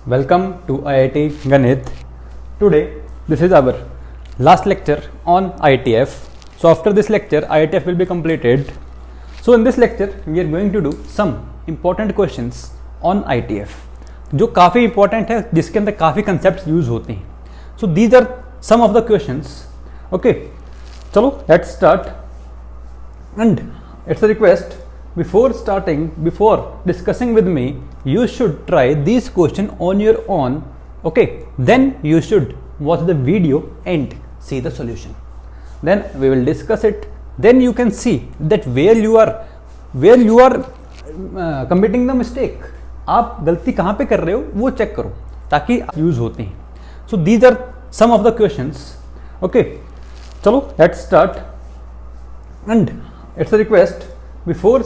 Welcome to IIT Ganit. Today, this is our last lecture on IETF. So after this lecture, IETF will be completed. So in this lecture, we are going to do some important questions on IETF, जो काफ़ी important है, जिसके अंदर काफ़ी concepts use होते हैं. So these are some of the questions. Okay, चलो let's start. And it's a request. Before discussing with me, you should try these questions on your own. Okay, then you should watch the video and see the solution. Then we will discuss it. Then you can see that where you are committing the mistake. आप गलती कहाँ पे कर रहे हो वो check करो ताकि यूज होते हैं. So these are some of the questions. Okay, चलो let's start. And it's a request. Before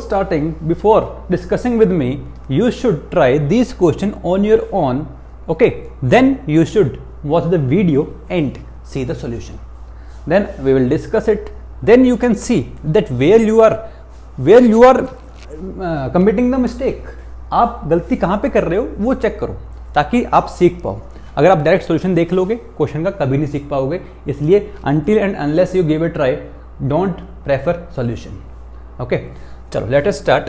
discussing with me, you should try these questions on your own. Okay, then you should watch the video and see the solution. Then we will discuss it. Then you can see that where you are committing the mistake. आप गलती कहाँ पे कर रहे हो वो check करो ताकि आप सीख पाओ. अगर आप डायरेक्ट सॉल्यूशन देख लोगे क्वेश्चन का कभी नहीं सीख पाओगे. इसलिए until and unless you give a try, don't prefer solution. Okay चलो लेट अस स्टार्ट.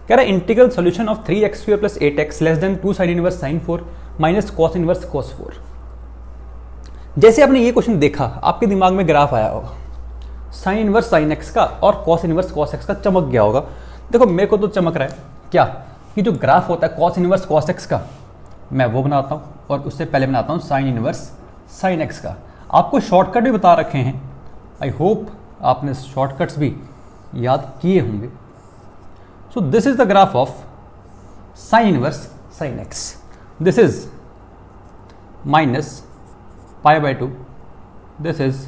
कह रहा है integral solution of 3x² plus 8x less than 2 sign inverse sign 4 minus cos inverse cos 4. जैसे आपने ये क्वेश्चन देखा आपके दिमाग में ग्राफ आया होगा साइन इनवर्स साइन एक्स का और कॉस इनवर्स कॉस एक्स का चमक गया होगा. देखो मेरे को तो चमक रहा है क्या कि जो ग्राफ होता है कॉस इनवर्स कॉस एक्स का मैं वो बनाता हूँ और उससे पहले बनाता हूँ साइन इनवर्स साइन एक्स का. आपको शॉर्टकट भी बता रखे हैं. आई होप आपने शॉर्टकट्स भी याद किए होंगे. So this is the graph of sine inverse sine x. This is minus pi by 2, this is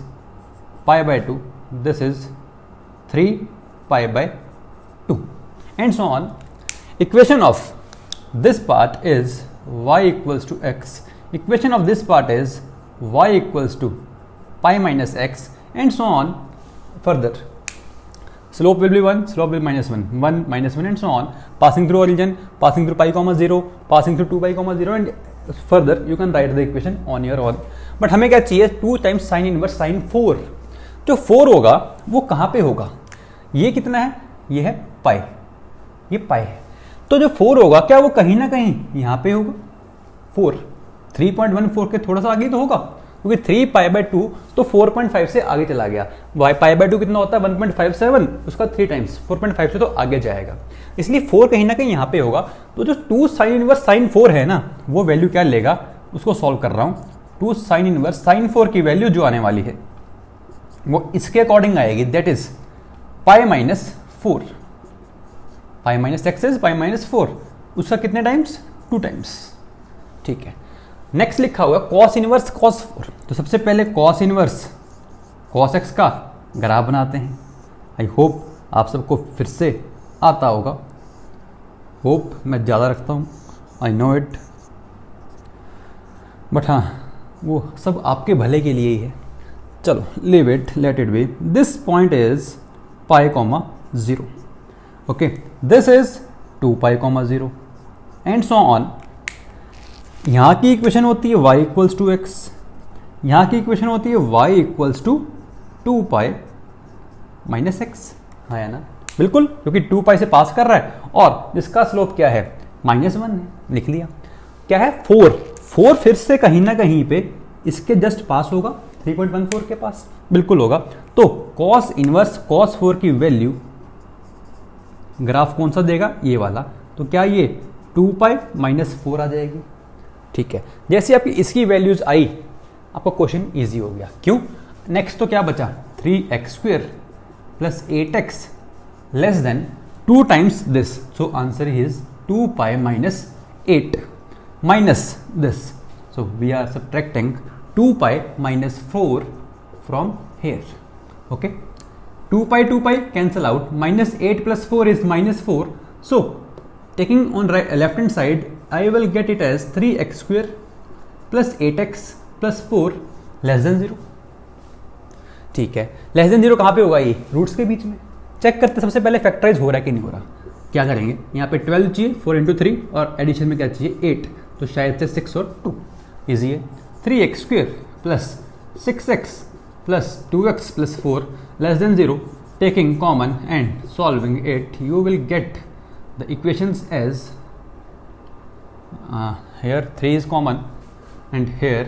pi by 2, this is 3 pi by 2 and so on. Equation of this part is y equals to x, equation of this part is y equals to pi minus x and so on. Further slope will be 1, slope will be minus 1, 1 minus 1 and so on, passing through origin, passing through pi comma 0, passing through 2 pi comma 0 and further you can write the equation on your own. But हमें क्या चाहिए 2 times sin inverse sin 4. जो 4 होगा वो कहाँ पे होगा, ये कितना है, ये है पाई, ये पाई है. तो जो 4 होगा क्या वो कहीं ना कहीं यहाँ पे होगा. 4 3.14 के थोड़ा सा आगे तो होगा क्योंकि 3 पाई बाय 2 तो 4.5 से आगे चला गया. पाई बाय 2 कितना होता है 1.57, उसका 3 टाइम्स 4.5 से तो आगे जाएगा. इसलिए 4 कहीं ना कहीं यहाँ पे होगा. तो जो 2 साइन इनवर्स साइन 4 है ना वो वैल्यू क्या लेगा उसको सॉल्व कर रहा हूँ. 2 साइन इनवर्स साइन 4 की वैल्यू जो आने वाली है वो इसके अकॉर्डिंग आएगी. That is pi minus 4. Pi minus x is pi minus 4. उसका कितने टाइम्स 2 टाइम्स. ठीक है. नेक्स्ट लिखा हुआ कॉस इनवर्स कॉस 4. तो सबसे पहले कॉस इनवर्स कॉस एक्स का ग्राफ बनाते हैं. आई होप आप सबको फिर से आता होगा. होप मैं ज़्यादा रखता हूँ, आई नो इट, बट हाँ वो सब आपके भले के लिए ही है. चलो leave it, let it be. This point is pi comma 0. Okay, this is 2 pi comma 0 and so on. यहाँ की इक्वेशन होती है y इक्वल्स टू एक्स, यहाँ की इक्वेशन होती है y equals to 2 pi minus x. हाँ है ना, बिल्कुल, क्योंकि 2 पाई से पास कर रहा है और जिसका स्लोप क्या है -1 है. लिख लिया. क्या है 4 फिर से कहीं ना कहीं पे इसके जस्ट पास होगा, 3.14 के पास बिल्कुल होगा. तो कॉस इनवर्स कॉस 4 की वैल्यू ग्राफ कौन सा देगा, ये वाला. तो क्या ये 2 पाई माइनस 4 आ जाएगी. ठीक है. जैसे आपकी इसकी वैल्यूज आई आपका क्वेश्चन इजी हो गया. क्यों, नेक्स्ट तो क्या बचा 3x² plus 8x less than 2 times this. So answer is 2 pi minus 8 minus this. So we are subtracting 2 pi minus 4 from here. Okay, 2 pi cancel out. -8 plus 4 is -4. So taking on left hand side I will get it as 3x² plus 8x plus 4 less than 0. ठीक है, less than 0 कहाँ पे होगा, ये roots के बीच में. Check करते सबसे पहले फैक्टराइज हो रहा है कि नहीं हो रहा. क्या करेंगे, यहाँ पे 12 चाहिए 4 × 3 और एडिशन में क्या चाहिए 8. तो शायद से 6 और 2 इजी है। 3x square plus 6x plus 2x plus 4 less than 0, taking common and solving it, you will get the equations as here 3 is common and here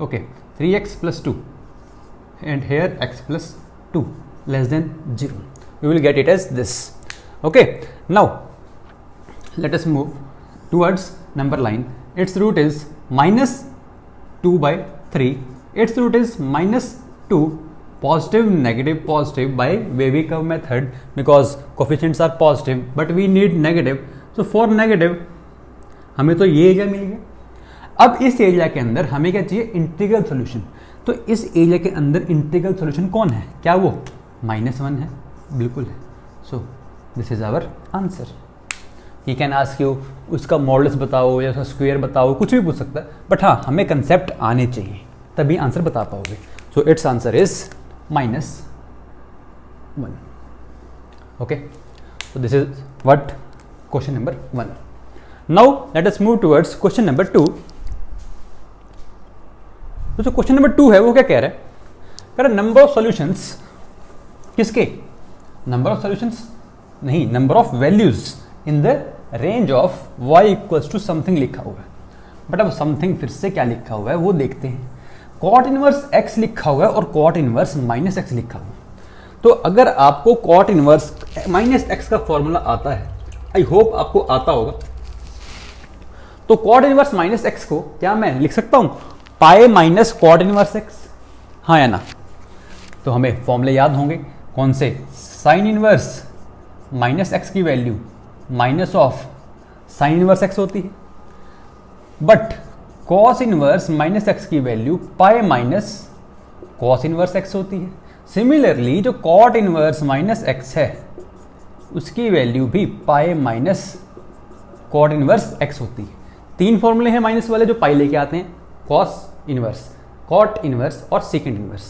okay 3x plus 2 and here x plus 2 less than 0, you will get it as this. Okay, now let us move towards number line. Its root is minus 2 by 3, its root is minus 2, positive negative positive by wavy curve method because coefficients are positive but we need negative, so for negative हमें तो ये area मिल गया। अब इस area के अंदर हमें क्या चाहिए, इंटीग्रल सॉल्यूशन। तो इस एरिया के अंदर इंटीग्रल सॉल्यूशन कौन है, क्या वो -1 है, बिल्कुल है। So this is our answer. He can ask you उसका मॉडल्स बताओ या उसका स्क्वायर बताओ, कुछ भी पूछ सकता है, बट हाँ हमें कंसेप्ट आने चाहिए तभी आंसर बता पाओगे। So it's answer is -1। Okay, so this is what question number 1। Now let us move towards question number 2. तो जो क्वेश्चन नंबर 2 है वो क्या कह रहा है, कह रहा नंबर ऑफ सॉल्यूशंस, किसके, नंबर ऑफ सॉल्यूशंस नहीं, number of values in the range of y equals to something लिखा हुआ है। बट अब समथिंग फिर से क्या लिखा हुआ है वो देखते हैं। कॉट इनवर्स x लिखा हुआ है और कॉट इनवर्स -x लिखा हुआ है। तो अगर आपको कॉट इनवर्स -x का फॉर्मूला आता है, आई होप आपको आता होगा, तो कॉट इनवर्स -x को क्या मैं लिख सकता हूं, pi minus cot inverse x, हाँ या ना। तो हमें फॉर्मूले याद होंगे कौन से, साइन इनवर्स -x की value minus of sine inverse x होती है, बट कॉस इनवर्स -x की value pi minus cos inverse x होती है। सिमिलरली जो कॉट इनवर्स -x है उसकी वैल्यू भी pi minus cot inverse x होती है। 3 फॉर्मूले हैं माइनस वाले जो पाई लेके आते हैं, कॉस इनवर्स, कॉट इनवर्स और second inverse.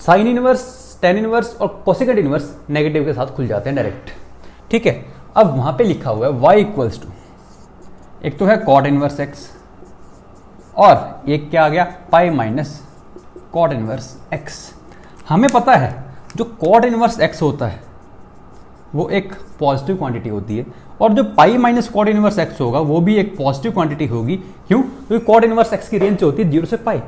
Sine inverse, tan inverse और कोसेकेंट इनवर्स नेगेटिव के साथ खुल जाते हैं डायरेक्ट। ठीक है, अब वहां पे लिखा हुआ है y इक्वल्स टू, एक तो है कॉट इनवर्स x और एक क्या आ गया, pi minus cot inverse x। हमें पता है जो कॉट इनवर्स x होता है वो एक पॉजिटिव क्वांटिटी होती है और जो pi minus cot inverse x होगा वो भी एक पॉजिटिव क्वांटिटी होगी। क्यों, क्योंकि कॉट इनवर्स x की रेंज होती है 0 से पाई,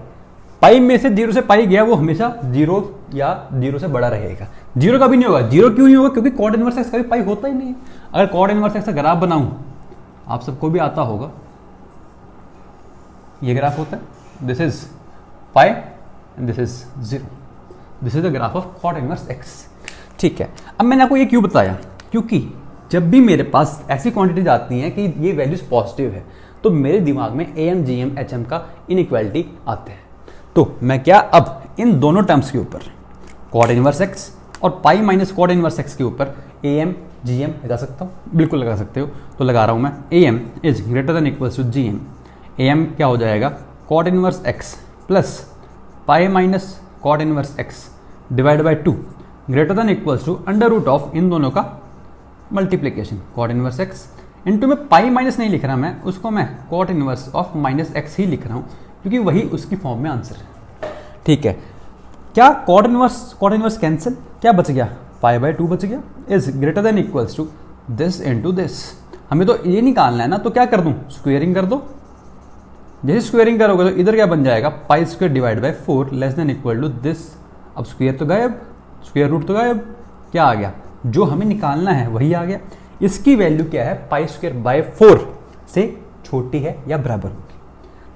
पाई में से 0 से पाई गया वो हमेशा 0 या 0 से बड़ा रहेगा। 0 का भी नहीं होगा, 0 क्यों नहीं होगा, क्योंकि कॉट इनवर्स x का भी पाई होता ही नहीं है। अगर कॉट इनवर्स x का ग्राफ बनाऊं, आप सबको भी आता होगा, ये ग्राफ होता है, this is pi and this is 0, this is the graph of cot inverse x। ठीक है, अब मैंने आपको ये क्यों बताया, क्योंकि जब भी मेरे पास ऐसी क्वांटिटीज आती हैं कि ये वैल्यूज पॉजिटिव है तो मेरे दिमाग में AM, GM, HM का इनइक्वालिटी आते हैं। तो मैं क्या अब इन दोनों टर्म्स के ऊपर कॉट इनवर्स x और pi minus cot inverse x के ऊपर AM, GM लगा सकता हूँ, बिल्कुल लगा सकते हो। तो लगा रहा हूँ मैं, AM is greater than equals to GM। AM क्या हो जाएगा, cot inverse x plus pi minus cot inverse x divide by 2 greater than equals to under root of इन दोनों का multiplication, cot inverse x into में pi minus नहीं लिख रहा मैं, उसको मैं कॉट इनवर्स ऑफ -x ही लिख रहा हूँ क्योंकि वही उसकी फॉर्म में आंसर है। ठीक है, क्या कॉट इनवर्स कैंसिल, क्या बच गया, पाई बाय 2 बच गया, is greater than equals to this into this. हमें तो ये निकालना है ना, तो क्या कर दूं, स्क्वेयरिंग कर दो। जैसे स्क्वेयरिंग करोगे तो इधर क्या बन जाएगा, pi square divide by 4 less than equal to this. अब स्क्वेयर तो गायब, स्क्वेयर रूट तो गायब, क्या आ गया, जो हमें निकालना है वही आ गया। इसकी वैल्यू क्या है, पाई स्क्वेयर बाय 4 से छोटी है या बराबर होगी।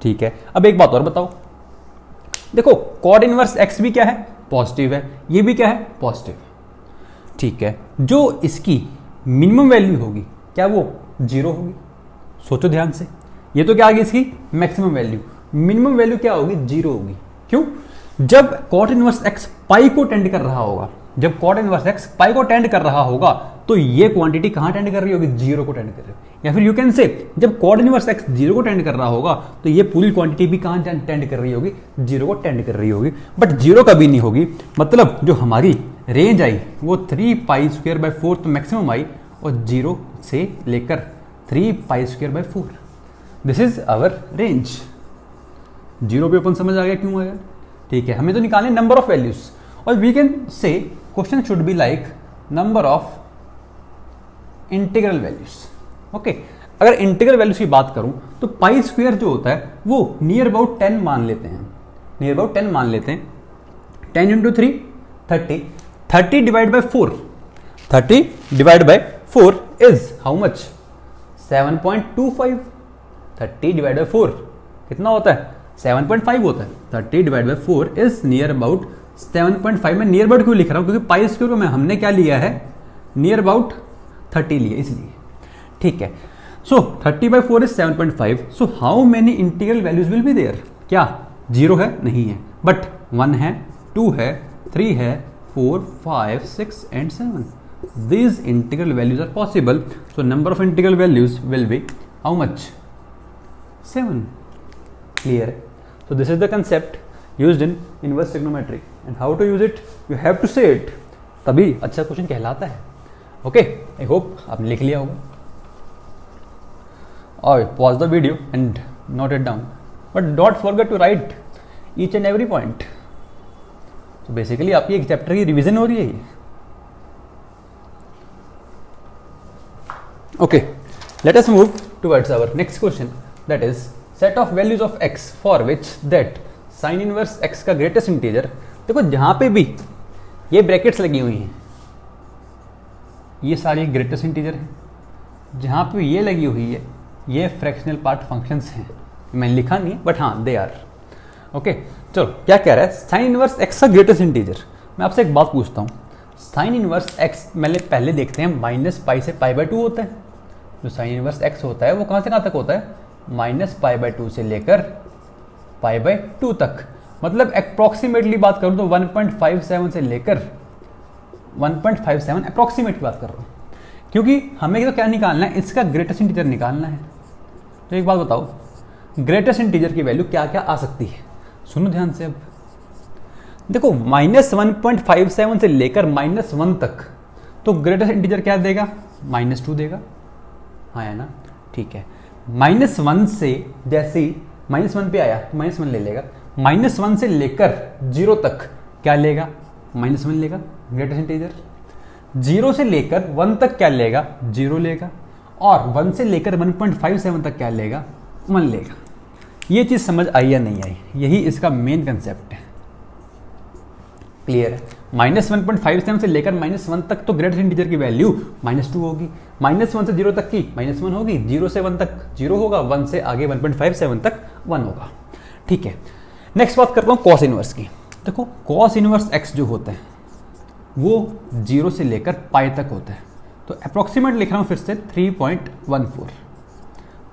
ठीक है, अब एक बात और बताओ, देखो कॉट इनवर्स x भी क्या है, पॉजिटिव है, ये भी क्या है, पॉजिटिव। ठीक है, जो इसकी मिनिमम वैल्यू होगी क्या वो 0 होगी, सोचो ध्यान से। ये तो क्या आ गई इसकी मैक्सिमम वैल्यू, मिनिमम वैल्यू क्या होगी, 0 होगी। क्यों, जब कॉट इनवर्स x पाई को टेंड कर रहा होगा, जब कॉट इनवर्स x पाई को टेंड कर रहा होगा तो ये क्वांटिटी कहां टेंड कर रही होगी, 0 को टेंड कर रही होगी। या फिर यू कैन से जब कॉट इनवर्स x 0 को टेंड कर रहा होगा तो ये पूरी क्वांटिटी भी कहां टेंड कर रही होगी, 0 को टेंड कर रही होगी। बट 0 कभी नहीं होगी, मतलब जो हमारी रेंज आई वो 3 पाई स्क्वायर बाय 4 तो मैक्सिमम आई, और 0 से लेकर 3 pi square by 4। This is our range. 0 पे अपन समझ आ गया क्यों आया, ठीक है। हमें तो निकालने नंबर ऑफ वैल्यूज, और we can say question should be like number of integral values. Okay, अगर इंटीग्रल वैल्यूज की बात करूं तो पाई स्क्वायर जो होता है वो नियर अबाउट 10 मान लेते हैं, नियर अबाउट 10 मान लेते हैं। 10 into 3 30, 30 divide by 4, 30 divide by 4 is how much 7.25। 30 divide by 4 कितना होता है 7.5 होता है। 30 divide by 4 is near about 7.5। मैं नियर अबाउट क्यों लिख रहा हूं, क्योंकि पाई स्क्वायर में हमने क्या लिया है, नियर अबाउट 30 लिया, इसलिए, ठीक है। So 30 by 4 is 7.5। So how many integral values will be there, क्या 0 है, नहीं है, बट 1 है, 2 है, 3 है, 4, 5, 6 and 7। These integral values are possible, so number of integral values will be how much, 7. Clear? So this is the concept used in inverse trigonometry, and how to use it you have to say it, तभी अच्छा question कहलाता है। Okay, I hope आपने लिख लिया होगा, और pause the video and note it down, but don't forget to write each and every point. So basically आपकी एक चैप्टर की रिवीजन हो रही है ये। Okay, let us move towards our next question, that is set of values of x for which that sin inverse x का greatest integer। देखो जहां पे भी ये ब्रैकेट्स लगी हुई हैं, ये सारी ग्रेटेस्ट इंटीजर है, जहां पे ये लगी हुई है ये फ्रैक्शनल पार्ट फंक्शंस हैं। मैंने लिखा नहीं है बट हाँ दे आर। ओके, चलो क्या कह रहा है, साइन इनवर्स एक्स का ग्रेटेस्ट इंटीजर। मैं आपसे एक बात पूछता हूँ, साइन इनवर्स एक्स पहले देखते हैं, माइनस पाई से पाई बाई 2 होता है। जो साइन इनवर्स एक्स होता है वो कहाँ से कहाँ तक होता है, माइनस पाई बाई 2 से लेकर पाई बाई 2 तक। मतलब अप्रॉक्सीमेटली बात करूँ तो 1.57 से लेकर 1.57 अप्रॉक्सीमेट की बात कर रहा हूँ, क्योंकि हमें तो क्या निकालना है, इसका ग्रेटेस्ट इंटीजर निकालना है। तो एक बात बताओ, ग्रेटेस्ट इंटीजर की वैल्यू क्या क्या आ सकती है, सुनो ध्यान से। अब देखो माइनस 1.57 से लेकर -1 तक, तो ग्रेटेस्ट इंटीजर क्या देगा, -2 देगा, हाँ है ना, ठीक है। -1 से जैसे ही -1 पे आया -1 ले लेगा, -1 से लेकर 0 तक क्या लेगा, -1 लेगा ग्रेटेस्ट इंटीजर। 0 से लेकर 1 तक क्या लेगा, 0 लेगा, और 1 से लेकर 1.57 तक क्या लेगा, 1 लेगा। ये चीज समझ आई या नहीं आई, यही इसका मेन कंसेप्ट है। क्लियर है, -1.57 से लेकर -1 तक तो ग्रेटेस्ट इंटीजर की वैल्यू -2 होगी, -1 से 0 तक की -1 होगी, 0 से 1 तक 0 होगा, 1 से आगे 1.57 तक 1 होगा, ठीक है। नेक्स्ट बात करता हूँ कॉस इनवर्स की। देखो कॉस इनवर्स एक्स जो होता है वो 0 से लेकर पाई तक होता है, तो अप्रॉक्सीमेट लिख रहा हूँ फिर से 3.14।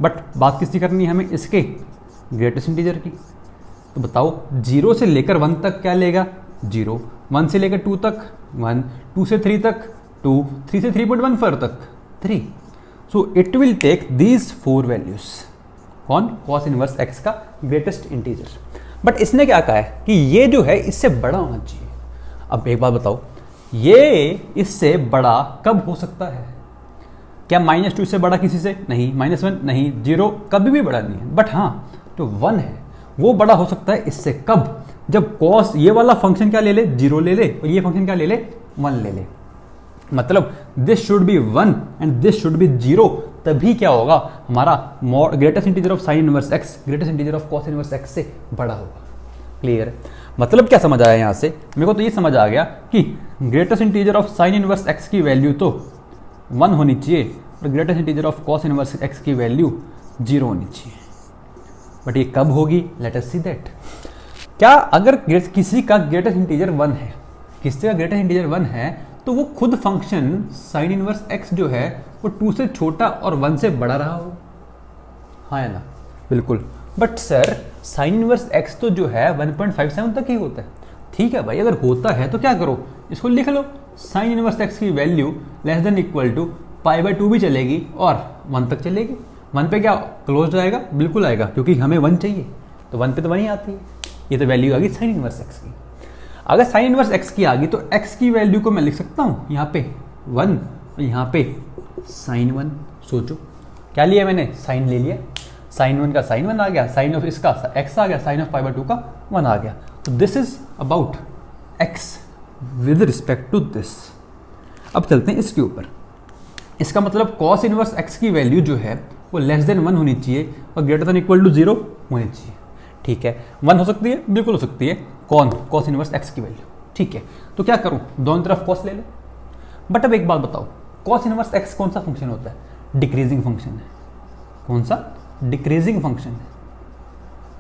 बट बात किसकी करनी है हमें, इसके ग्रेटेस्ट इंटीजर की। तो बताओ 0 से लेकर 1 तक क्या लेगा, 0, 1 से लेकर 2 तक 1, 2 से 3 तक 2, 3 से 3.14 तक 3। So it will take these 4 values. कौन, कॉस इनवर्स एक्स का ग्रेटेस्ट इंटीजर। बट इसने क्या कहा है कि ये जो है इससे बड़ा होना चाहिए। अब एक बात बताओ, ये इससे बड़ा कब हो सकता है, क्या -2 से बड़ा किसी से नहीं, -1 नहीं, 0 कभी भी बड़ा नहीं है, बट हाँ जो 1 है वो बड़ा हो सकता है इससे कब, जब कॉस ये वाला फंक्शन क्या ले ले, 0 ले ले, और ये फंक्शन क्या ले ले, 1 ले ले। मतलब this should be 1 and this should be 0, तभी क्या होगा, हमारा greatest integer of sine inverse x greatest integer of cos inverse x से बड़ा होगा। क्लियर, मतलब क्या समझ आया यहाँ से, मेरे को तो ये समझ आ गया कि greatest integer of sine inverse x की वैल्यू तो 1 होनी चाहिए और greatest integer of cos inverse x की वैल्यू 0 होनी चाहिए। बट ये कब होगी, लेट अस सी दैट। क्या अगर किसी का ग्रेटेस्ट इंटीजर 1 है, किसी का ग्रेटेस्ट इंटीजर 1 है, तो वो खुद फंक्शन साइन इनवर्स एक्स जो है वो 2 से छोटा और 1 से बड़ा रहा हो, हाँ है ना, बिल्कुल। But sir sign inverse x तो जो है 1.57 तक ही होता है। ठीक है भाई, अगर होता है तो क्या करो, इसको लिख लो, साइन इनवर्स एक्स की value less than equal to π/2 भी चलेगी और 1 तक चलेगी। 1 पे क्या क्लोज आएगा, बिल्कुल आएगा, क्योंकि हमें 1 चाहिए, तो 1 पे तो 1 ही आती है। ये तो वैल्यू आ गई साइन इनवर्स एक्स की। अगर साइन इनवर्स एक्स की आ गई तो एक्स की वैल्यू को मैं लिख सकता हूँ यहाँ पे 1 और यहाँ पे साइन 1। सोचो क्या लिया मैंने, साइन ले लिया। साइन 1 का साइन 1 आ गया, साइन ऑफ इसका x आ गया, साइन ऑफ π/2 का 1 आ गया। तो this is about x with respect to this. अब चलते हैं इसके ऊपर। इसका मतलब cos इनवर्स x की वैल्यू जो है वो लेस देन 1 होनी चाहिए और ग्रेटर देन इक्वल टू 0 होनी चाहिए। ठीक है, 1 हो सकती है, बिल्कुल हो सकती है। कौन? cos इनवर्स x की वैल्यू। ठीक है, तो क्या करूं, दोनों तरफ cos ले लो। बट अब एक बात बताओ, cos इनवर्स x कौन सा फंक्शन होता है? डिक्रीजिंग फंक्शन है। कौन सा? डिक्रीजिंग फंक्शन है।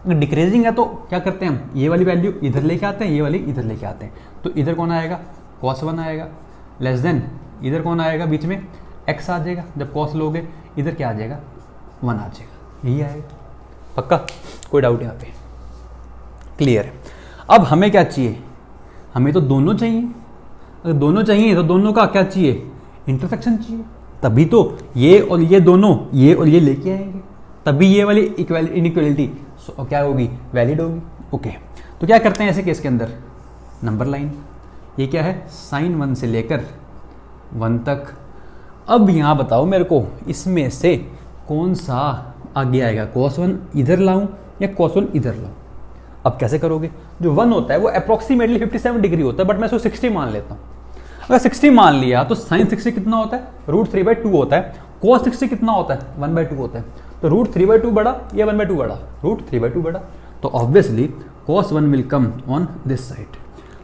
अगर डिक्रीजिंग है तो क्या करते हैं हम, ये वाली वैल्यू इधर लेके आते हैं, ये वाली इधर लेके आते हैं। तो इधर कौन आएगा? cos 1 आएगा, लेस देन इधर कौन आएगा? बीच में x आ जाएगा। जब cos लोगे इधर क्या आ जाएगा? 1 आ जाएगा। यही आएगा। पक्का? कोई डाउट यहाँ पे? क्लियर है। अब हमें क्या चाहिए? हमें तो दोनों चाहिए। अगर दोनों चाहिए तो दोनों का क्या चाहिए? इंटरसेक्शन चाहिए। तभी तो ये और ये दोनों, ये और ये लेके आएंगे, तभी ये वाली इनइक्वालिटी क्या होगी? वैलिड होगी। ओके, तो क्या करते हैं ऐसे केस के अंदर? Number line. ये क्या है? साइन 1 से लेकर 1 तक। अब यहाँ बताओ मेरे को, इसमें से कौन सा आगे आएगा? cos 1 इधर लाऊं या cos 1 इधर लाऊं? अब कैसे करोगे? जो 1 होता है वो अप्रोक्सीमेटली 57 डिग्री होता है, बट मैं इसको 60 मान लेता हूँ। अगर 60 मान लिया तो साइन 60 कितना होता है? √3/2 होता है। cos 60 कितना होता है? 1/2 होता है। तो √3/2 बड़ा या 1/2 बड़ा? √3/2 बड़ा। तो obviously cos 1 will come on this side.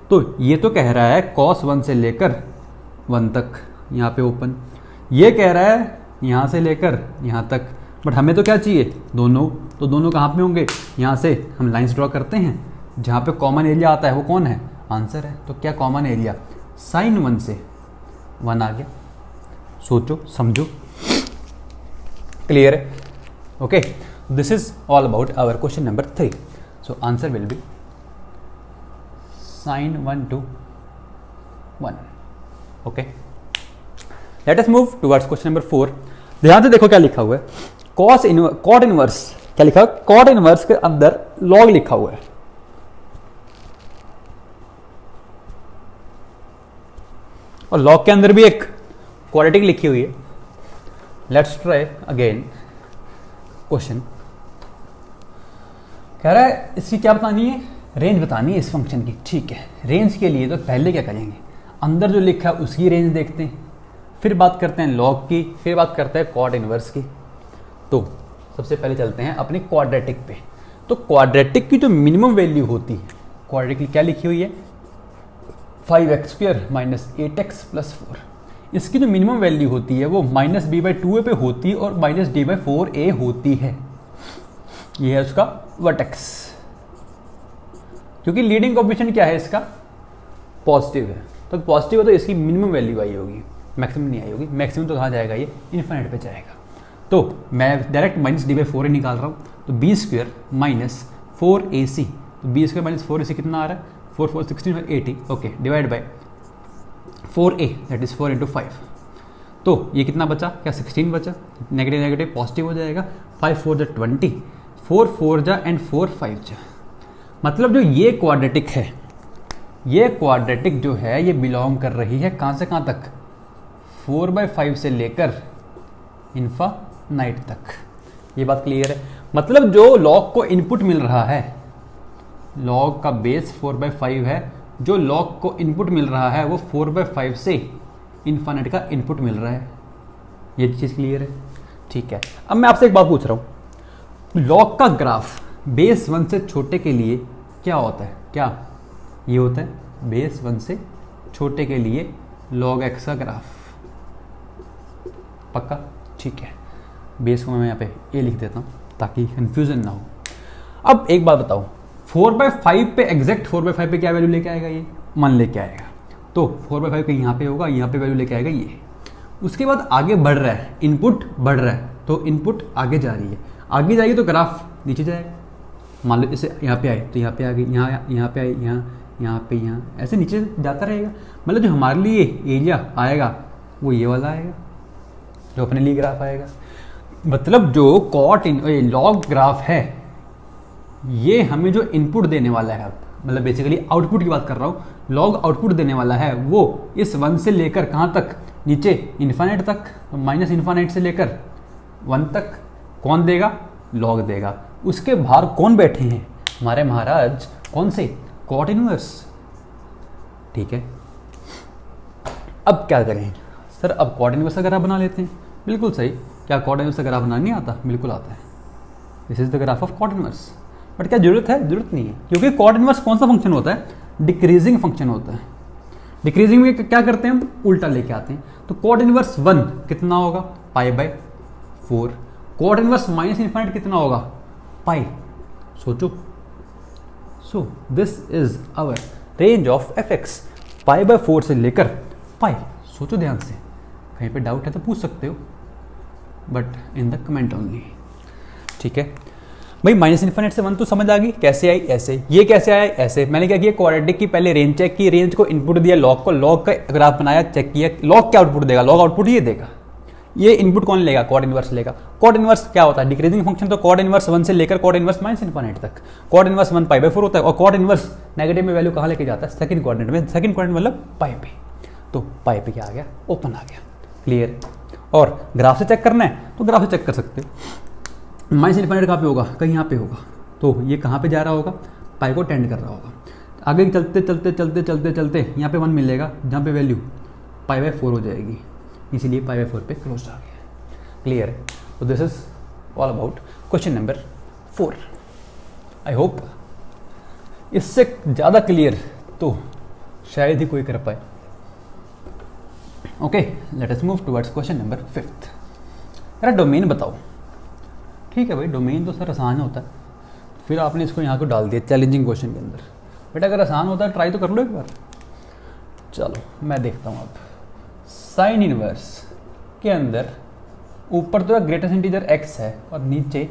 तो ये तो कह रहा है cos 1 से लेकर 1 तक, यहाँ पे ओपन। ये कह रहा है यहाँ से लेकर यहाँ तक, बट हमें तो क्या चाहिए? दोनों। तो दोनों कहाँ पे होंगे? यहाँ से हम लाइंस ड्रॉ करते हैं, जहाँ पे कॉमन एरिया आता है वो कौन है? आंसर है। तो क्या कॉमन एरिया? साइन 1 से 1 आ गया। सोचो, समझो। क्लियर है? Okay, this is all about our question number 3। So answer will be sine 1 to 1। Okay, let us move towards question number 4। ध्यान से देखो क्या लिखा हुआ है। कॉट इनवर्स, क्या लिखा है? कॉट इनवर्स के अंदर लॉग लिखा हुआ है। और लॉग के अंदर भी एक क्वाड्रेटिक लिखी हुई है। Let's try again question. कह रहा है इसकी क्या बतानी है? रेंज बतानी है इस फंक्शन की। ठीक है, रेंज के लिए तो पहले क्या करेंगे? अंदर जो लिखा है उसकी रेंज देखते हैं, फिर बात करते हैं लॉग की, फिर बात करते हैं कॉट इनवर्स की। तो सबसे पहले चलते हैं अपने क्वाड्रेटिक पे। तो क्वाड्रेटिक की जो मिनिमम वैल्यू होती है, क्वाड्रेटिक की क्या लिखी हुई है? 5x² - 8x + 4। इसकी जो मिनिमम वैल्यू होती है वो -b/2a पे होती है और -d/4a होती है। ये है उसका वर्टेक्स। क्योंकि लीडिंग कोएफिशिएंट क्या है इसका? पॉजिटिव है। तो पॉजिटिव है तो इसकी मिनिमम वैल्यू आई होगी, मैक्सिमम नहीं आई होगी। मैक्सिमम तो कहाँ जाएगा? ये इन्फिनिट पे जाएगा। तो मैं डायरेक्ट -d/4a निकाल रहा हूँ। तो b² - 4ac। तो b² - 4ac कितना आ रहा है? 4 4 16 80। Okay, divide by 4a, that is 4 × 5। तो ये कितना बचा? क्या 16 बचा? नेगेटिव नेगेटिव पॉजिटिव हो जाएगा। 5 4 जा 20, 4 4 जा एंड 4 5 जा। मतलब जो ये क्वाड्रेटिक है, ये क्वाड्रेटिक जो है ये बिलोंग कर रही है कहाँ से कहाँ तक? 4/5 से लेकर इन्फिनिट तक। ये बात क्लियर है? मतलब जो लॉग को इनपुट मिल रहा है, लॉग का बेस 4/5 है, जो लॉग को इनपुट मिल रहा है वो 4/5 से इन्फिनिट का इनपुट मिल रहा है। ये चीज़ क्लियर है? ठीक है। अब मैं आपसे एक बात पूछ रहा हूँ, लॉग का ग्राफ बेस 1 से छोटे के लिए क्या होता है? क्या ये होता है? बेस 1 से छोटे के लिए log x का ग्राफ। पक्का? ठीक है, बेस को मैं यहाँ पे ए लिख देता हूँ ताकि कंफ्यूजन ना हो। अब एक बात बताओ, 4/5 पे एग्जैक्ट 4/5 पे क्या वैल्यू लेके आएगा? ये 1 लेके आएगा। तो 4/5 का यहाँ पे होगा, यहाँ पे वैल्यू लेके आएगा ये। उसके बाद आगे बढ़ रहा है, इनपुट बढ़ रहा है, तो इनपुट आगे जा रही है, आगे जाएगी तो ग्राफ नीचे जाएगा। मान लो इसे यहाँ पे आए तो यहाँ पे आ गई, यहाँ पे आई, यहाँ पे, यहाँ, ऐसे नीचे जाता रहेगा। मतलब जो हमारे लिए एरिया आएगा वो ये वाला आएगा, जो अपने लिए ग्राफ आएगा। मतलब जो लॉग ग्राफ है ये हमें जो इनपुट देने वाला है, मतलब बेसिकली आउटपुट की बात कर रहा हूँ, लॉग आउटपुट देने वाला है वो इस 1 से लेकर कहाँ तक? नीचे इन्फिनिट तक। तो -∞ से लेकर 1 तक कौन देगा? लॉग देगा। उसके बाहर कौन बैठे हैं हमारे महाराज, कौन से, कॉट इनवर्स। ठीक है, अब क्या करें सर, अब कॉट इनवर्स का ग्राफ बना लेते हैं। बिल्कुल सही, क्या कॉट इनवर्स का ग्राफ बनाना नहीं आता? बिल्कुल आता है। This is the graph of cot inverse. But क्या जरूरत है? जरूरत नहीं है, क्योंकि कॉट इनवर्स कौन सा फंक्शन होता है? डिक्रीजिंग फंक्शन होता है। डिक्रीजिंग में क्या करते हैं हम? उल्टा लेके आते हैं। तो कॉट इनवर्स 1 कितना होगा? π/4। कॉट इनवर्स माइनस इन्फाइनाइट कितना होगा? पाई। सोचो। So this is our range of fx, π/4 से लेकर पाई। सोचो ध्यान से, कहीं पे डाउट है तो पूछ सकते हो, but in the comment only. ठीक है भाई, माइनस इन्फिनिट से 1 तो समझ आ गई, कैसे आई? ऐसे। ये कैसे आया? ऐसे। मैंने क्या किया, क्वाड्रेटिक की पहले रेंज चेक की, रेंज को इनपुट दिया लॉग को, लॉग का ग्राफ बनाया, चेक किया, लॉग क्या आउटपुट देगा? लॉग आउटपुट ये देगा। ये इनपुट कौन लेगा? कॉट इनवर्स लेगा। कॉट इनवर्स क्या होता है? Decreasing function. तो कॉट इनवर्स 1 से लेकर कॉट इनवर्स माइनस इन्फिनिट तक। कॉट इनवर्स 1 π/4 होता है, और कॉट इनवर्स नेगेटिव में वैल्यू कहाँ लेके जाता है? सेकंड क्वाड्रेंट में। सेकंड क्वाड्रेंट मतलब पाई पे। तो पाई पे क्या आ गया? ओपन आ गया। क्लियर? और ग्राफ से चेक करना है तो ग्राफ से चेक कर सकते हो। माइनस इन्फिनिट कहाँ पे होगा? कहीं यहाँ पे होगा। तो ये कहाँ पे जा रहा होगा? पाई को टेंड कर रहा होगा। आगे चलते चलते चलते चलते चलते यहाँ पे 1 मिलेगा, जहाँ पे वैल्यू π/4 हो जाएगी, इसीलिए π/4 पे क्लोज आ गया। क्लियर है? तो this is all about question number 4। I hope इससे ज़्यादा क्लियर तो शायद ही कोई कर पाए। Okay, let us move towards question number 5। यार डोमेन बताओ। ठीक है भाई, डोमेन तो सर आसान होता है, फिर आपने इसको यहाँ को डाल दिया चैलेंजिंग क्वेश्चन के अंदर। बेटा अगर आसान होता है ट्राई तो कर लो एक बार। चलो मैं देखता हूँ। अब साइन इनवर्स के अंदर ऊपर तो ग्रेटेस्ट इंटीजर x है और नीचे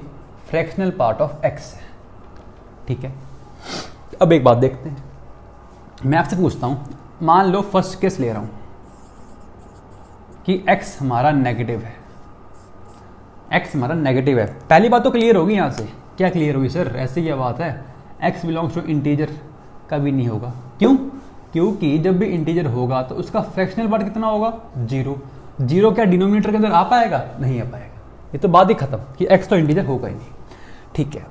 फ्रैक्शनल पार्ट ऑफ x है। ठीक है, अब एक बात देखते हैं। मैं आपसे पूछता हूँ, मान लो फर्स्ट केस ले रहा हूँ कि x हमारा नेगेटिव है। x हमारा नेगेटिव है। पहली बात तो क्लियर होगी यहाँ से। क्या क्लियर होगी सर? ऐसी क्या बात है, x बिलोंग्स टू इंटीजर कभी नहीं होगा। क्यों? क्योंकि जब भी इंटीजर होगा तो उसका फ्रैक्शनल पार्ट कितना होगा? 0। 0 क्या डिनोमिनेटर के अंदर आ पाएगा? नहीं आ पाएगा। ये तो बात ही खत्म कि x तो इंटीजर होगा ही नहीं। ठीक है,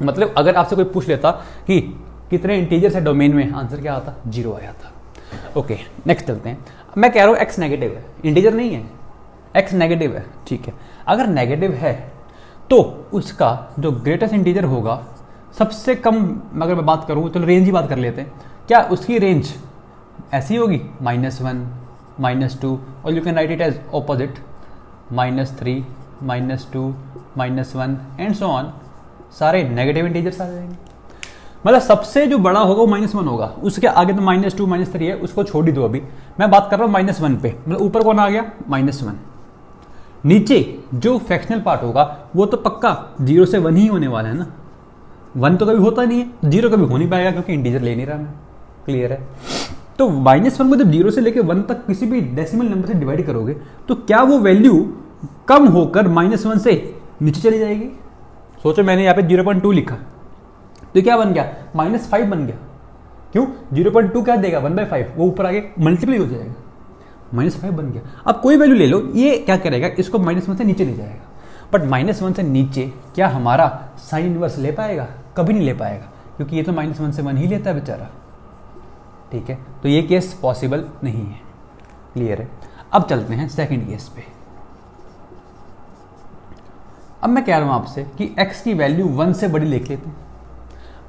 मतलब अगर आपसे कोई पूछ लेता कि कितने इंटीजर्स है डोमेन में, आंसर क्या आता? 0 आ जाता। ओके, नेक्स्ट चलते हैं। मैं कह रहा हूँ x नेगेटिव है, इंटीजर नहीं है, x नेगेटिव है। ठीक है, अगर नेगेटिव है तो उसका जो ग्रेटेस्ट इंटीजर होगा, सबसे कम अगर मैं बात करूँ, चलो रेंज ही बात कर लेते हैं, क्या उसकी रेंज ऐसी होगी? -1, -2, और you can write it as opposite, -3, -2, -1 and so on. सारे नेगेटिव इंटीजर्स आ जाएंगे। मतलब सबसे जो बड़ा होगा वो -1 होगा, उसके आगे तो -2, -3 है, उसको छोड़ ही दो। अभी मैं बात कर रहा हूँ -1 पे, मतलब ऊपर कौन आ गया? -1। नीचे जो फ्रैक्शनल पार्ट होगा वो तो पक्का 0 से 1 ही होने वाला है ना। 1 तो कभी होता नहीं है, 0 कभी हो नहीं पाएगा क्योंकि इंटीजर ले नहीं रहा मैं। क्लियर है? तो -1 को जब 0 से लेकर 1 तक किसी भी डेसिमल नंबर से डिवाइड करोगे तो क्या वो वैल्यू कम होकर -1 से नीचे चली जाएगी? सोचो, मैंने यहाँ पे 0.2 लिखा तो क्या बन गया? -5 बन गया। क्यों? 0.2 क्या देगा? 1/5, वो ऊपर आगे मल्टीप्लाई हो जाएगा, -5 बन गया। अब कोई वैल्यू ले लो, ये क्या करेगा? इसको -1 से नीचे ले जाएगा। बट -1 से नीचे क्या हमारा साइन इनवर्स ले पाएगा? कभी नहीं ले पाएगा, क्योंकि ये तो -1 से 1 ही लेता है बेचारा। ठीक है, तो ये केस पॉसिबल नहीं है। क्लियर है? अब चलते हैं सेकंड केस पे। अब मैं कह रहा हूं आपसे कि x की वैल्यू 1 से बड़ी लिख लेते हैं।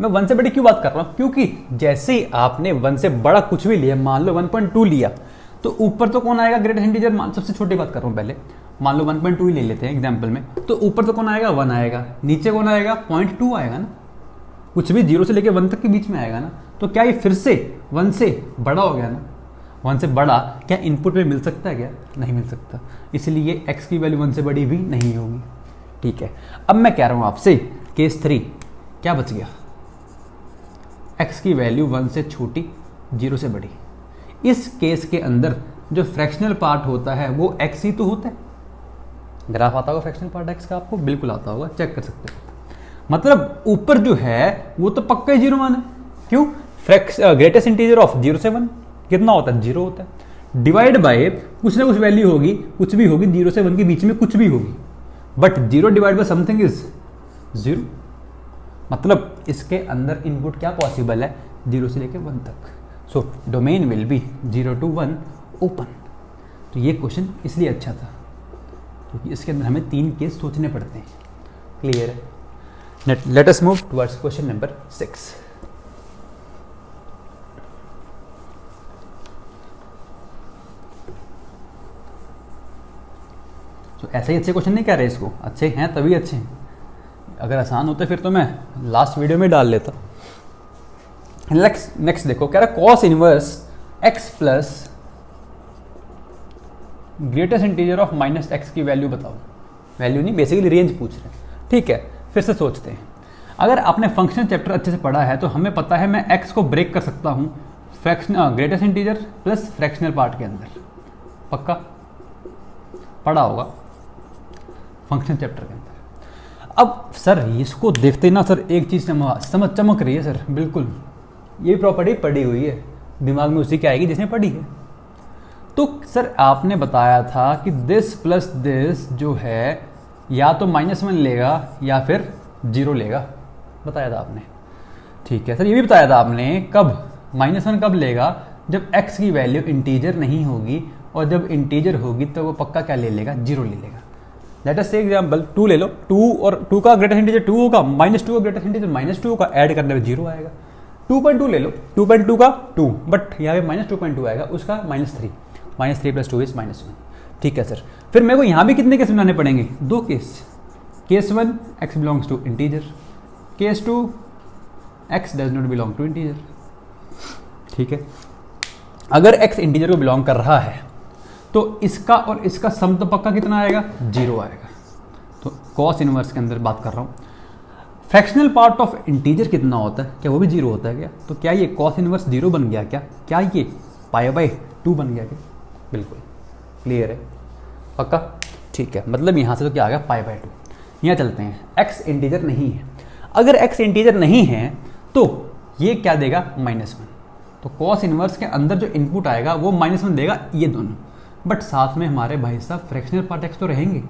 मैं 1 से बड़ी क्यों बात कर रहा हूं? क्योंकि जैसे ही आपने 1 से बड़ा कुछ भी लिया, मान लो 1.2 लिया, तो ऊपर तो कौन आएगा? Greatest integer. सबसे छोटी बात कर रहा हूं पहले, मान लो 1.2 ही ले लेते हैं एग्जाम्पल में, तो ऊपर तो कौन आएगा? 1 आएगा। नीचे कौन आएगा? 0.2 आएगा ना। कुछ भी 0 से लेकर 1 तक के बीच में आएगा ना। तो क्या ये फिर से 1 से बड़ा हो गया ना? 1 से बड़ा क्या इनपुट में मिल सकता है? क्या नहीं मिल सकता। इसलिए x की वैल्यू 1 से बड़ी भी नहीं होगी। ठीक है, अब मैं कह रहा हूं आपसे केस 3 क्या बच गया? x की वैल्यू 1 से छोटी, 0 से बड़ी। इस केस के अंदर जो फ्रैक्शनल पार्ट होता है वो x ही तो होता है। ग्राफ आता होगा फ्रैक्शनल पार्ट x का? आपको बिल्कुल आता होगा, चेक कर सकते हो। मतलब ऊपर जो है वो तो पक्का ही 0 मान है। क्यों? ग्रेटेस्ट इंटीजर ऑफ 0 से 1 कितना होता है? 0 होता है। डिवाइड बाय कुछ ना कुछ वैल्यू होगी, कुछ भी होगी, 0 से 1 के बीच में कुछ भी होगी। But 0 divide by something is 0, मतलब इसके अंदर इनपुट क्या पॉसिबल है, 0 से लेकर 1 तक। So domain will be 0 to 1 open. तो ये क्वेश्चन इसलिए अच्छा था क्योंकि इसके अंदर हमें 3 केस सोचने पड़ते हैं। क्लियर है? Let us move towards question number 6। तो ऐसे ही अच्छे क्वेश्चन नहीं कह रहे इसको, अच्छे हैं तभी अच्छे हैं। अगर आसान होते फिर तो मैं लास्ट वीडियो में डाल लेता। नेक्स्ट देखो, कह रहा cos inverse x plus greatest integer of minus x की वैल्यू बताओ। वैल्यू नहीं, बेसिकली रेंज पूछ रहे हैं। ठीक है, फिर से सोचते हैं। अगर आपने फंक्शन चैप्टर अच्छे से पढ़ा है तो हमें पता है मैं x को ब्रेक कर सकता हूं fraction greatest integer plus fractional part के अंदर। पक्का पढ़ा होगा फंक्शन चैप्टर के अंदर। अब सर इसको देखते ना सर एक चीज़ समझ चमक रही है सर, बिल्कुल ये प्रॉपर्टी पढ़ी हुई है, दिमाग में उसी की आएगी जिसने पढ़ी है। तो सर आपने बताया था कि दिस प्लस दिस जो है या तो -1 लेगा या फिर 0 लेगा, बताया था आपने। ठीक है सर, ये भी बताया था आपने कब -1 कब लेगा, जब x की वैल्यू इंटीजर नहीं होगी, और जब इंटीजर होगी तो वो पक्का क्या ले लेगा, 0 ले लेगा। लेट अस टेक एग्जांपल 2 ले लो, 2 और 2 का ग्रेटेस्ट इंटीजर 2 होगा, -2 का ग्रेटेस्ट इंटीजर -2 होगा, ऐड करने में 0 आएगा। 2.2 ले लो, 2.2 का 2, बट यहाँ पे -2.2 आएगा, उसका -3, -3 + 2 = -1। ठीक है सर, फिर मेरे को यहाँ भी कितने केस बनाने पड़ेंगे, 2 case. Case 1 x belongs to integer, case 2 x does not belong to integer. ठीक है, अगर x इंटीजर को बिलोंग कर रहा है तो इसका और इसका सम तो पक्का कितना आएगा, 0 आएगा। तो कॉस इनवर्स के अंदर बात कर रहा हूँ। फ्रैक्शनल पार्ट ऑफ इंटीजर कितना होता है, क्या वो भी 0 होता है क्या? तो क्या ये कॉस इनवर्स 0 बन गया क्या? क्या ये π/2 बन गया क्या? बिल्कुल क्लियर है, पक्का। ठीक है, मतलब यहाँ से तो क्या आ गया, π/2। यहाँ चलते हैं, x इंटीजर नहीं है। अगर x इंटीजर नहीं है तो ये क्या देगा, -1। तो कॉस इनवर्स के अंदर जो इनपुट आएगा वो -1 देगा, ये दोनों। बट साथ में हमारे भाई साहब फ्रैक्शनल पार्ट x तो रहेंगे।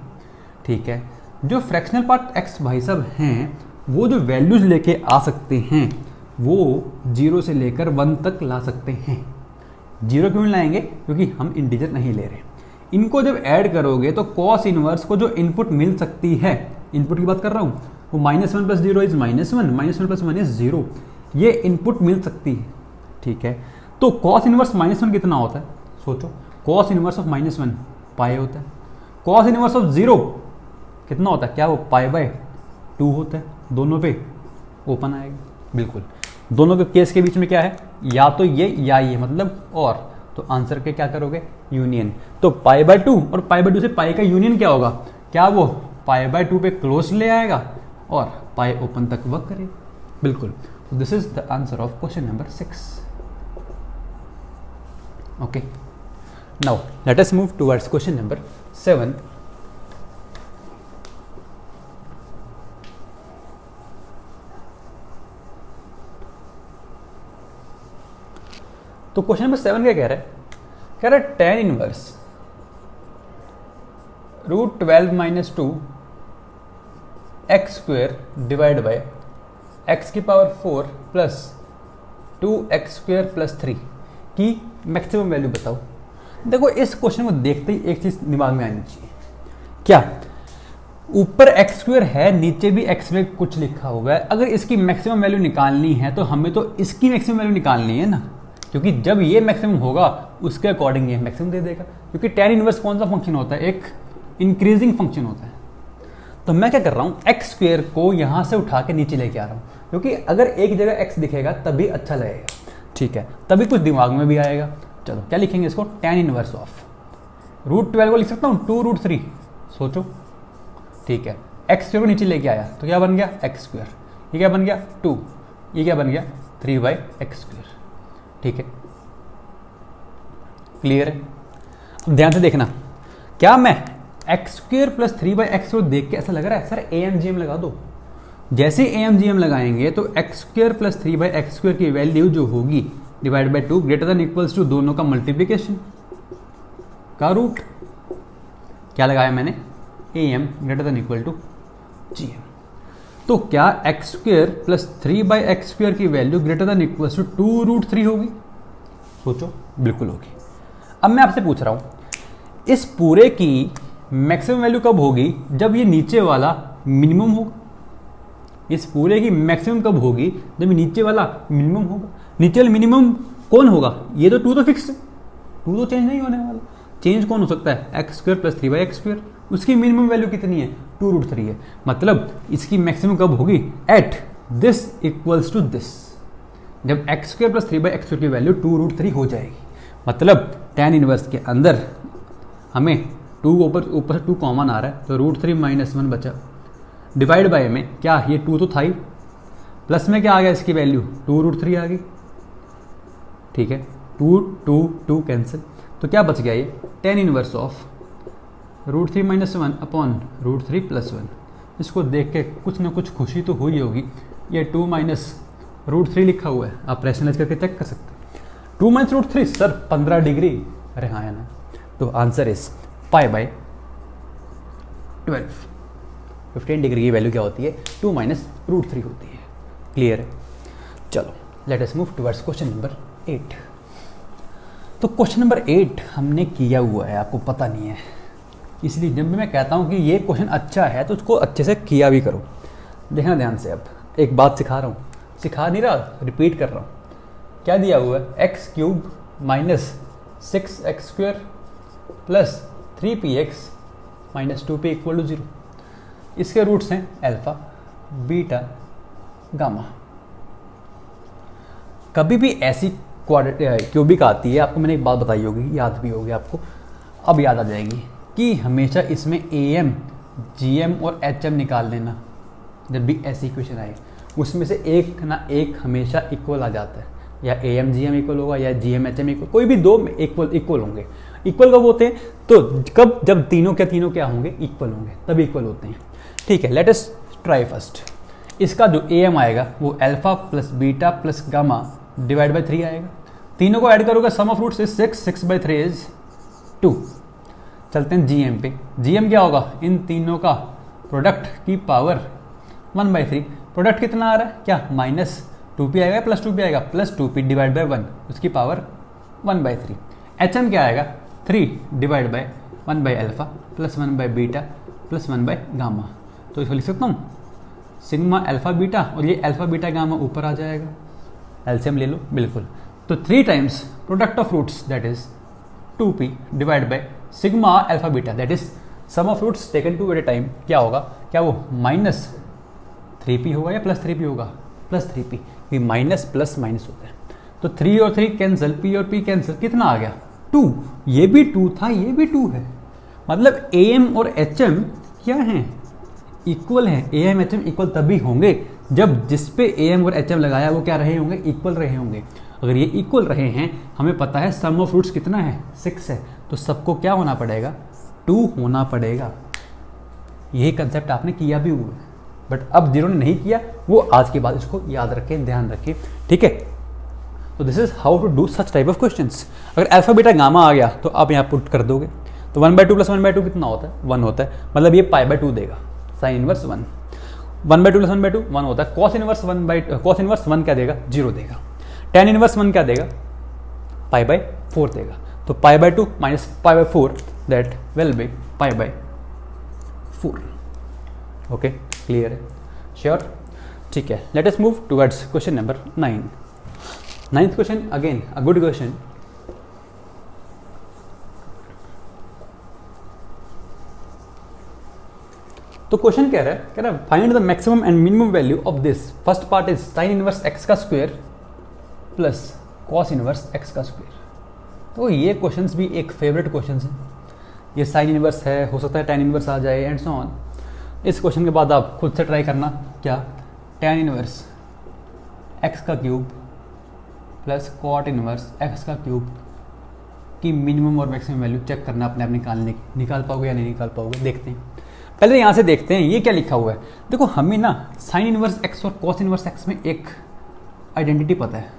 ठीक है, जो फ्रैक्शनल पार्ट x भाई साहब हैं वो जो वैल्यूज लेके आ सकते हैं वो 0 से लेकर 1 तक ला सकते हैं। 0 क्यों लाएंगे, क्योंकि हम इंटीजर नहीं ले रहे। इनको जब ऐड करोगे तो कॉस इनवर्स को जो इनपुट मिल सकती है, इनपुट की बात कर रहा हूँ, वो -1 + 0 = -1, -1 + 1 = 0, ये इनपुट मिल सकती है। ठीक है, तो कॉस इनवर्स -1 कितना होता है, सोचो। कॉस इनवर्स ऑफ -1 पाई होता है। कॉस इनवर्स ऑफ 0 कितना होता है, क्या वो π/2 होता है। दोनों पे ओपन आएगा, बिल्कुल। दोनों के केस के बीच में क्या है, या तो ये या ये, मतलब और। तो आंसर के क्या करोगे, यूनियन। तो π/2 और π/2 से पाई का यूनियन क्या होगा, क्या वो π/2 पे क्लोज ले आएगा और पाई ओपन तक वर्क करेगा, बिल्कुल। This is the answer of question number 6। Okay, now let us move towards question number 7। तो क्वेश्चन नंबर 7 क्या कह रहा है, कह रहा है tan inverse √12 - 2 x² divide by x⁴ plus 2x² + 3 की मैक्सिमम वैल्यू बताओ। देखो इस क्वेश्चन को देखते ही एक चीज दिमाग में आनी चाहिए, क्या ऊपर x² है, नीचे भी x में कुछ लिखा हुआ है। अगर इसकी मैक्सिमम वैल्यू निकालनी है तो हमें तो इसकी मैक्सिमम वैल्यू निकालनी है ना, क्योंकि जब ये मैक्सिमम होगा उसके अकॉर्डिंग ये मैक्सिमम दे देगा। क्योंकि tan इनवर्स कौन सा फंक्शन होता है, एक इंक्रीजिंग फंक्शन होता है। तो मैं क्या कर रहा हूँ, x² को यहाँ से उठा के नीचे लेके आ रहा हूँ, क्योंकि अगर एक जगह x दिखेगा तभी अच्छा लगेगा। ठीक है, तभी कुछ दिमाग में भी आएगा। चलो क्या लिखेंगे इसको, tan इनवर्स ऑफ √12 को लिख सकता हूँ 2√3, सोचो। ठीक है, x² को नीचे लेके आया तो क्या बन गया, x²। ये क्या बन गया, 2। ये क्या बन गया, 3/x²। ठीक है, क्लियर है। अब ध्यान से देखना, क्या मैं x² + 3/x² देख के ऐसा लग रहा है सर AMGM लगा दो। जैसे AMGM लगाएंगे तो x² + 3/x² की वैल्यू जो होगी डिवाइड बाय 2 > टू दोनों का मल्टीप्लिकेशन का रूट। क्या लगाया मैंने, AM > GM। तो क्या x square plus 3/x square की value greater than equal to 2√3 होगी? सोचो, बिल्कुल होगी। अब मैं आपसे पूछ रहा हूं इस पूरे की मैक्सिमम वैल्यू कब होगी? जब ये नीचे वाला मिनिमम होगा। इस पूरे की मैक्सिमम कब होगी? जब नीचे वाला मिनिमम होगा। नीचे वाला मिनिमम कौन होगा? ये तो 2 तो फिक्स है, 2 तो चेंज नहीं होने वाला। चेंज कौन हो सकता है? X square plus 3/x square. उसकी मिनिमम वैल्यू कितनी है? 2√3 है। मतलब इसकी मैक्सिमम कब होगी? At this equals to this, जब x square plus 3/x square की वैल्यू 2√3 हो जाएगी। मतलब tan इनवर्स के अंदर हमें 2 ऊपर से 2 कॉमन आ रहा है, तो √3 - 1 बचा। डिवाइड बाय में क्या, ये 2 तो था ही, प्लस में क्या आ गया इसकी वैल्यू? 2√3 आ गई। ठीक है, 2 कैंसिल, तो क्या बच गया? ये tan इनवर्स ऑफ √3 - 1 अपॉन √3 + 1। इसको देख के कुछ ना कुछ खुशी तो हुई होगी। ये 2 - √3 लिखा हुआ है, आप रैशनलाइज करके चेक कर सकते हैं। 2 - √3 सर 15 डिग्री, अरे हाँ है ना। तो आंसर इज π/12। 15 डिग्री की वैल्यू क्या होती है? 2 - √3 होती है। क्लियर है? चलो late us move towards question number 8। तो क्वेश्चन नंबर 8 हमने किया हुआ है, आपको पता नहीं है, इसलिए जब भी मैं कहता हूँ कि ये क्वेश्चन अच्छा है तो उसको अच्छे से किया भी करो। देखना ध्यान से। अब एक बात सिखा रहा हूँ, सिखा नहीं रहा, रिपीट कर रहा हूँ। क्या दिया हुआ है? x³ - 6x² + 3px - 2p = 0। इसके रूट्स हैं अल्फा, बीटा, गामा। कभी भी ऐसी क्यूबिक आती है, आपको मैंने एक बात बताई होगी, याद भी होगी आपको, अब याद आ जाएगी कि हमेशा इसमें AM, GM और HM निकाल लेना। जब भी ऐसी इक्वेशन आए उसमें से एक ना एक हमेशा इक्वल आ जाता है, या AM GM इक्वल होगा या GM HM इक्वल, कोई भी दो इक्वल होंगे। इक्वल कब होते हैं? तो कब, जब तीनों क्या होंगे? इक्वल होंगे, तभी इक्वल होते हैं। ठीक है, लेट अस ट्राई फर्स्ट। इसका जो AM आएगा वो alpha plus beta plus gamma divide by 3 आएगा। तीनों को ऐड करोगे, सम ऑफ रूट्स इज 6/3 इज 2। चलते हैं GM पे। GM क्या होगा? इन तीनों का प्रोडक्ट की पावर 1/3। प्रोडक्ट कितना आ रहा है? क्या -2p आएगा प्लस 2p आएगा? प्लस 2p डिवाइड बाई 1, उसकी पावर 1/3। HM क्या आएगा? 3 डिवाइड बाई 1/अल्फा प्लस 1/बीटा प्लस 1/गामा। तो इसको लिख सकता हूँ सिग्मा अल्फा बीटा, और ये अल्फा बीटा गामा ऊपर आ जाएगा। एलसीएम ले लो, बिल्कुल। तो 3 times product of roots that is 2p divide by sigma alpha beta that is sum of roots taken 2 at a time. क्या होगा? क्या वो -3p होगा या +3p होगा? +3p, ये माइनस प्लस माइनस होता है। तो 3 और 3 कैंसिल, p और p कैंसिल, कितना आ गया? 2। ये भी 2 था, ये भी 2 है। मतलब AM और HM क्या हैं? इक्वल हैं। AM HM इक्वल तभी होंगे जब जिस पे AM और HM लगाया वो क्या रहे होंगे? इक्वल रहे होंगे। अगर ये इक्वल रहे हैं, हमें पता है सम ऑफ रूट्स कितना है? 6 है। तो सबको क्या होना पड़ेगा? 2 होना पड़ेगा। यही कंसेप्ट आपने किया भी हुआ है, बट अब जिन्होंने नहीं किया वो आज के बाद इसको याद रखें, ध्यान रखें। ठीक है, तो this is how to do such type of questions. अगर अल्फा बीटा गामा आ गया तो आप यहाँ पुट कर दोगे। तो 1/2 + 1/2 कितना होता है? 1 होता है। मतलब ये π/2 देगा। साइन इनवर्स 1, 1/2 + 1/2 1 होता है। कॉस इनवर्स 1 क्या देगा? 0 देगा। tan इनवर्स 1 क्या देगा? π/4 देगा। तो π/2 - π/4 that will be π/4। Okay, clear है? श्योर? ठीक है, let us move towards question number 9। 9th question, again a good question. तो क्वेश्चन कह रहा है find the maximum and minimum value of this. First part is sine inverse x का square plus cos inverse x का square. तो ये questions भी एक फेवरेट क्वेश्चंस है। ये साइन इनवर्स है, हो सकता है tan इनवर्स आ जाए एंड सो ऑन। इस क्वेश्चन के बाद आप खुद से ट्राई करना। क्या? tan इनवर्स x का cube plus cot inverse x का क्यूब की मिनिमम और मैक्सिमम वैल्यू चेक करना अपने आप निकालने की। निकाल पाओगे या नहीं निकाल पाओगे, देखते हैं। पहले यहाँ से देखते हैं ये क्या लिखा हुआ है। देखो, हमें ना साइन इनवर्स x और कॉस इनवर्स x में एक आइडेंटिटी पता है।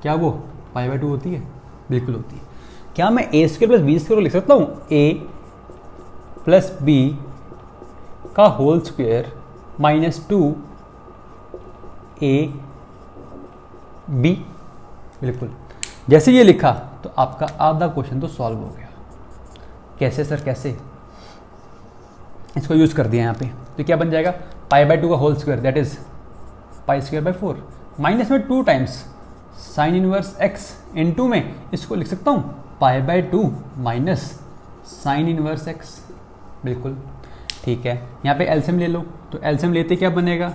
क्या वो π/2 होती है? बिल्कुल होती है। क्या मैं a² + b² लिख सकता हूँ? a + b का whole square minus 2 A B. बिल्कुल, जैसे ये लिखा तो आपका आधा क्वेश्चन तो सॉल्व हो गया। कैसे सर, कैसे? इसको यूज कर दिया यहाँ पे, तो क्या बन जाएगा, पाई बाय 2 का whole square that is pi square by 4 minus में 2 times sine inverse x into में इसको लिख सकता हूँ pi by 2 minus sine inverse x. बिल्कुल ठीक है, यहाँ पे एलसीएम ले लो, तो एलसीएम लेते क्या बनेगा,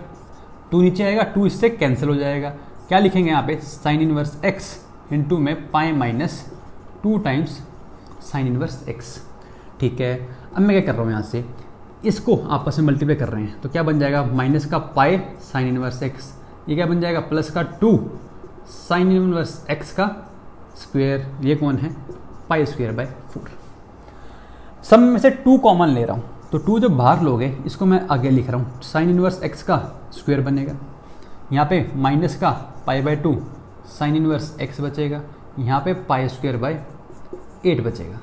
2 नीचे आएगा, 2 इससे कैंसिल हो जाएगा। क्या लिखेंगे यहाँ पे, साइन इनवर्स एक्स इनटू में pi minus 2 times sine inverse x. ठीक है, अब मैं क्या कर रहा हूँ, यहाँ से इसको आपस में मल्टीप्लाई कर रहे हैं, तो क्या बन जाएगा, माइनस का पाई साइन इनवर्स एक्स, ये क्या बन जाएगा, प्लस का 2 साइन इनवर्स एक्स का स्क्वायर, ये कौन है, पाई स्क्वायर बाय 4। सब में से 2 कॉमन ले रहा हूँ, तो 2 जब बाहर लोगे इसको मैं आगे लिख रहा हूँ, साइन इनवर्स एक्स का स्क्वायर बनेगा, यहाँ पे माइनस का पाई बाय 2 साइन इनवर्स एक्स बचेगा, यहाँ पे पाई स्क्वायर बाय 8 बचेगा।